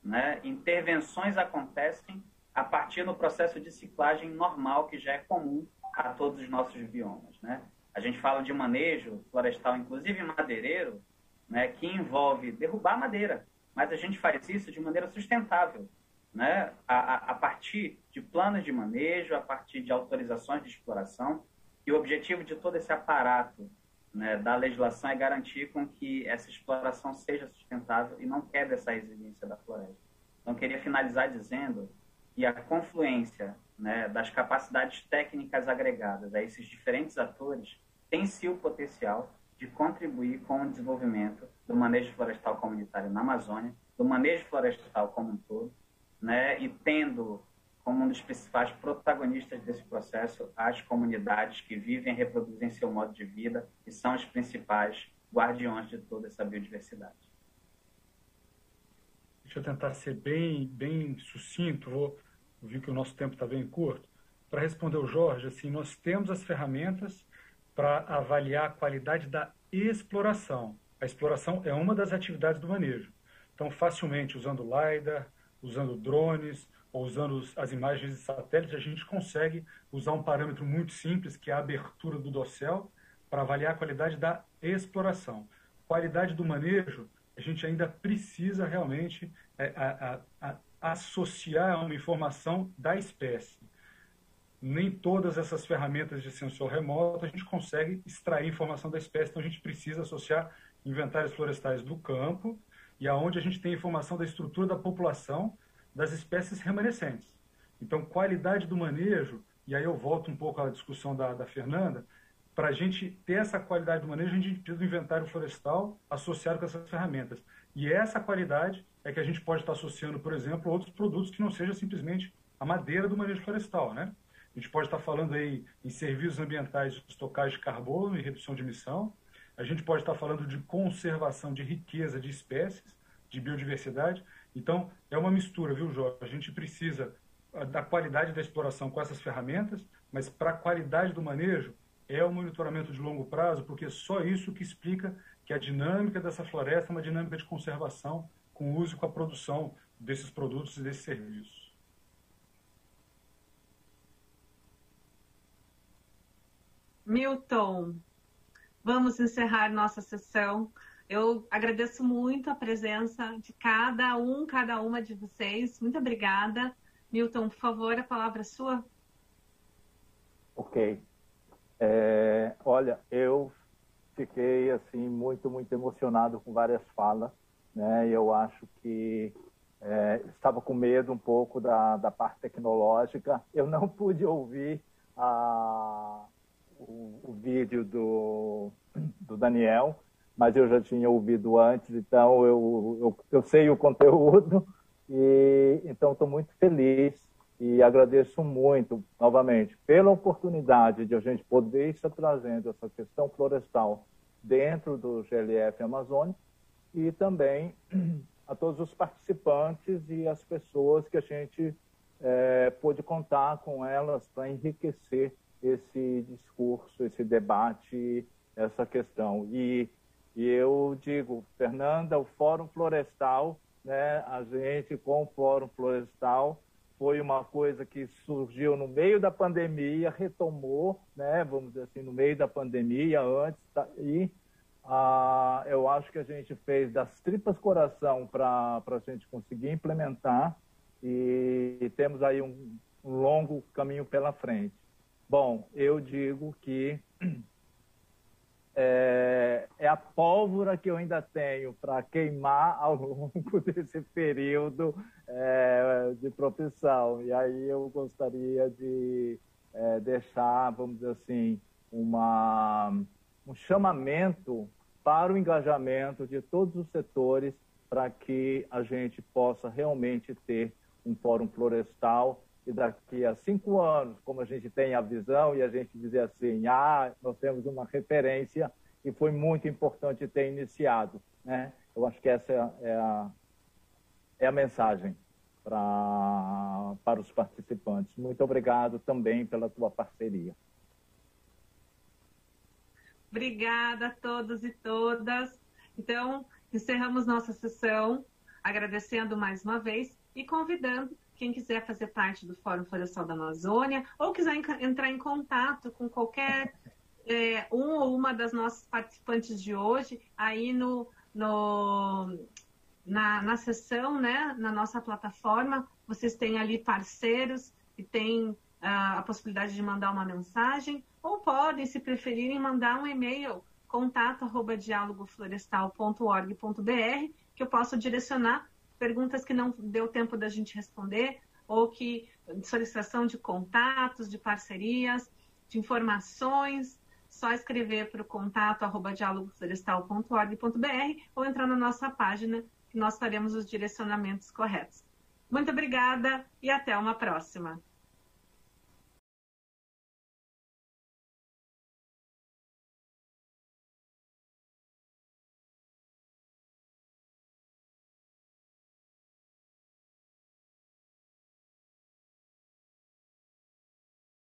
né? Intervenções acontecem a partir do processo de ciclagem normal que já é comum a todos os nossos biomas, né? A gente fala de manejo florestal, inclusive madeireiro, né? Que envolve derrubar madeira, mas a gente faz isso de maneira sustentável, né? A partir de planos de manejo, a partir de autorizações de exploração, e o objetivo de todo esse aparato, né, da legislação é garantir com que essa exploração seja sustentável e não quebre essa resiliência da floresta. Então, eu queria finalizar dizendo que a confluência, né, das capacidades técnicas agregadas a esses diferentes atores tem sim o potencial de contribuir com o desenvolvimento do manejo florestal comunitário na Amazônia, do manejo florestal como um todo, né, e tendo como um dos principais protagonistas desse processo as comunidades que vivem e reproduzem seu modo de vida e são os principais guardiões de toda essa biodiversidade. Deixa eu tentar ser bem sucinto, vi que o nosso tempo está bem curto. Para responder o Jorge, assim, nós temos as ferramentas para avaliar a qualidade da exploração. A exploração é uma das atividades do manejo. Então, facilmente, usando LiDAR, usando drones, ou usando as imagens de satélite, a gente consegue usar um parâmetro muito simples, que é a abertura do dossel, para avaliar a qualidade da exploração. Qualidade do manejo, a gente ainda precisa realmente associar uma informação da espécie. Nem todas essas ferramentas de sensor remoto a gente consegue extrair informação da espécie, então a gente precisa associar inventários florestais do campo e aonde a gente tem informação da estrutura da população das espécies remanescentes. Então, qualidade do manejo, e aí eu volto um pouco à discussão da Fernanda, para a gente ter essa qualidade do manejo, a gente precisa do inventário florestal associado com essas ferramentas. E essa qualidade é que a gente pode estar associando, por exemplo, outros produtos que não seja simplesmente a madeira do manejo florestal, né? A gente pode estar falando aí em serviços ambientais de estocagem de carbono e redução de emissão. A gente pode estar falando de conservação de riqueza de espécies, de biodiversidade. Então, é uma mistura, viu, Jorge? A gente precisa da qualidade da exploração com essas ferramentas, mas para a qualidade do manejo é o monitoramento de longo prazo, porque é só isso que explica que a dinâmica dessa floresta é uma dinâmica de conservação com o uso e com a produção desses produtos e desses serviços. Milton, vamos encerrar nossa sessão. Eu agradeço muito a presença de cada uma de vocês. Muito obrigada. Milton, por favor, a palavra é sua. Ok. Olha, eu fiquei assim muito emocionado com várias falas, né? Eu acho que estava com medo um pouco da parte tecnológica. Eu não pude ouvir o vídeo do Daniel, mas eu já tinha ouvido antes, então eu sei o conteúdo, e então estou muito feliz e agradeço muito, novamente, pela oportunidade de a gente poder estar trazendo essa questão florestal dentro do GLF Amazônia, e também a todos os participantes e as pessoas que a gente pôde contar com elas para enriquecer esse discurso, esse debate, essa questão. E eu digo, Fernanda, o Fórum Florestal, né, a gente com o Fórum Florestal foi uma coisa que surgiu no meio da pandemia, retomou, né, vamos dizer assim, no meio da pandemia, antes, e eu acho que a gente fez das tripas coração para a gente conseguir implementar, e temos aí um longo caminho pela frente. Bom, eu digo que é a pólvora que eu ainda tenho para queimar ao longo desse período de profissão. E aí eu gostaria de deixar, vamos dizer assim, um chamamento para o engajamento de todos os setores para que a gente possa realmente ter um fórum florestal e daqui a 5 anos, como a gente tem a visão e a gente dizer assim, nós temos uma referência e foi muito importante ter iniciado, né? Eu acho que essa é a mensagem para os participantes. Muito obrigado também pela tua parceria. Obrigada a todos e todas. Então, encerramos nossa sessão, agradecendo mais uma vez e convidando quem quiser fazer parte do Fórum Florestal da Amazônia ou quiser entrar em contato com qualquer um ou uma das nossas participantes de hoje, aí na sessão, né, na nossa plataforma, vocês têm ali parceiros que têm a possibilidade de mandar uma mensagem, ou podem, se preferirem, mandar um e-mail, contato@dialogoflorestal.org.br, que eu posso direcionar perguntas que não deu tempo da gente responder, ou que solicitação de contatos, de parcerias, de informações, só escrever para o contato@dialogoflorestal.org.br ou entrar na nossa página, que nós faremos os direcionamentos corretos. Muito obrigada e até uma próxima.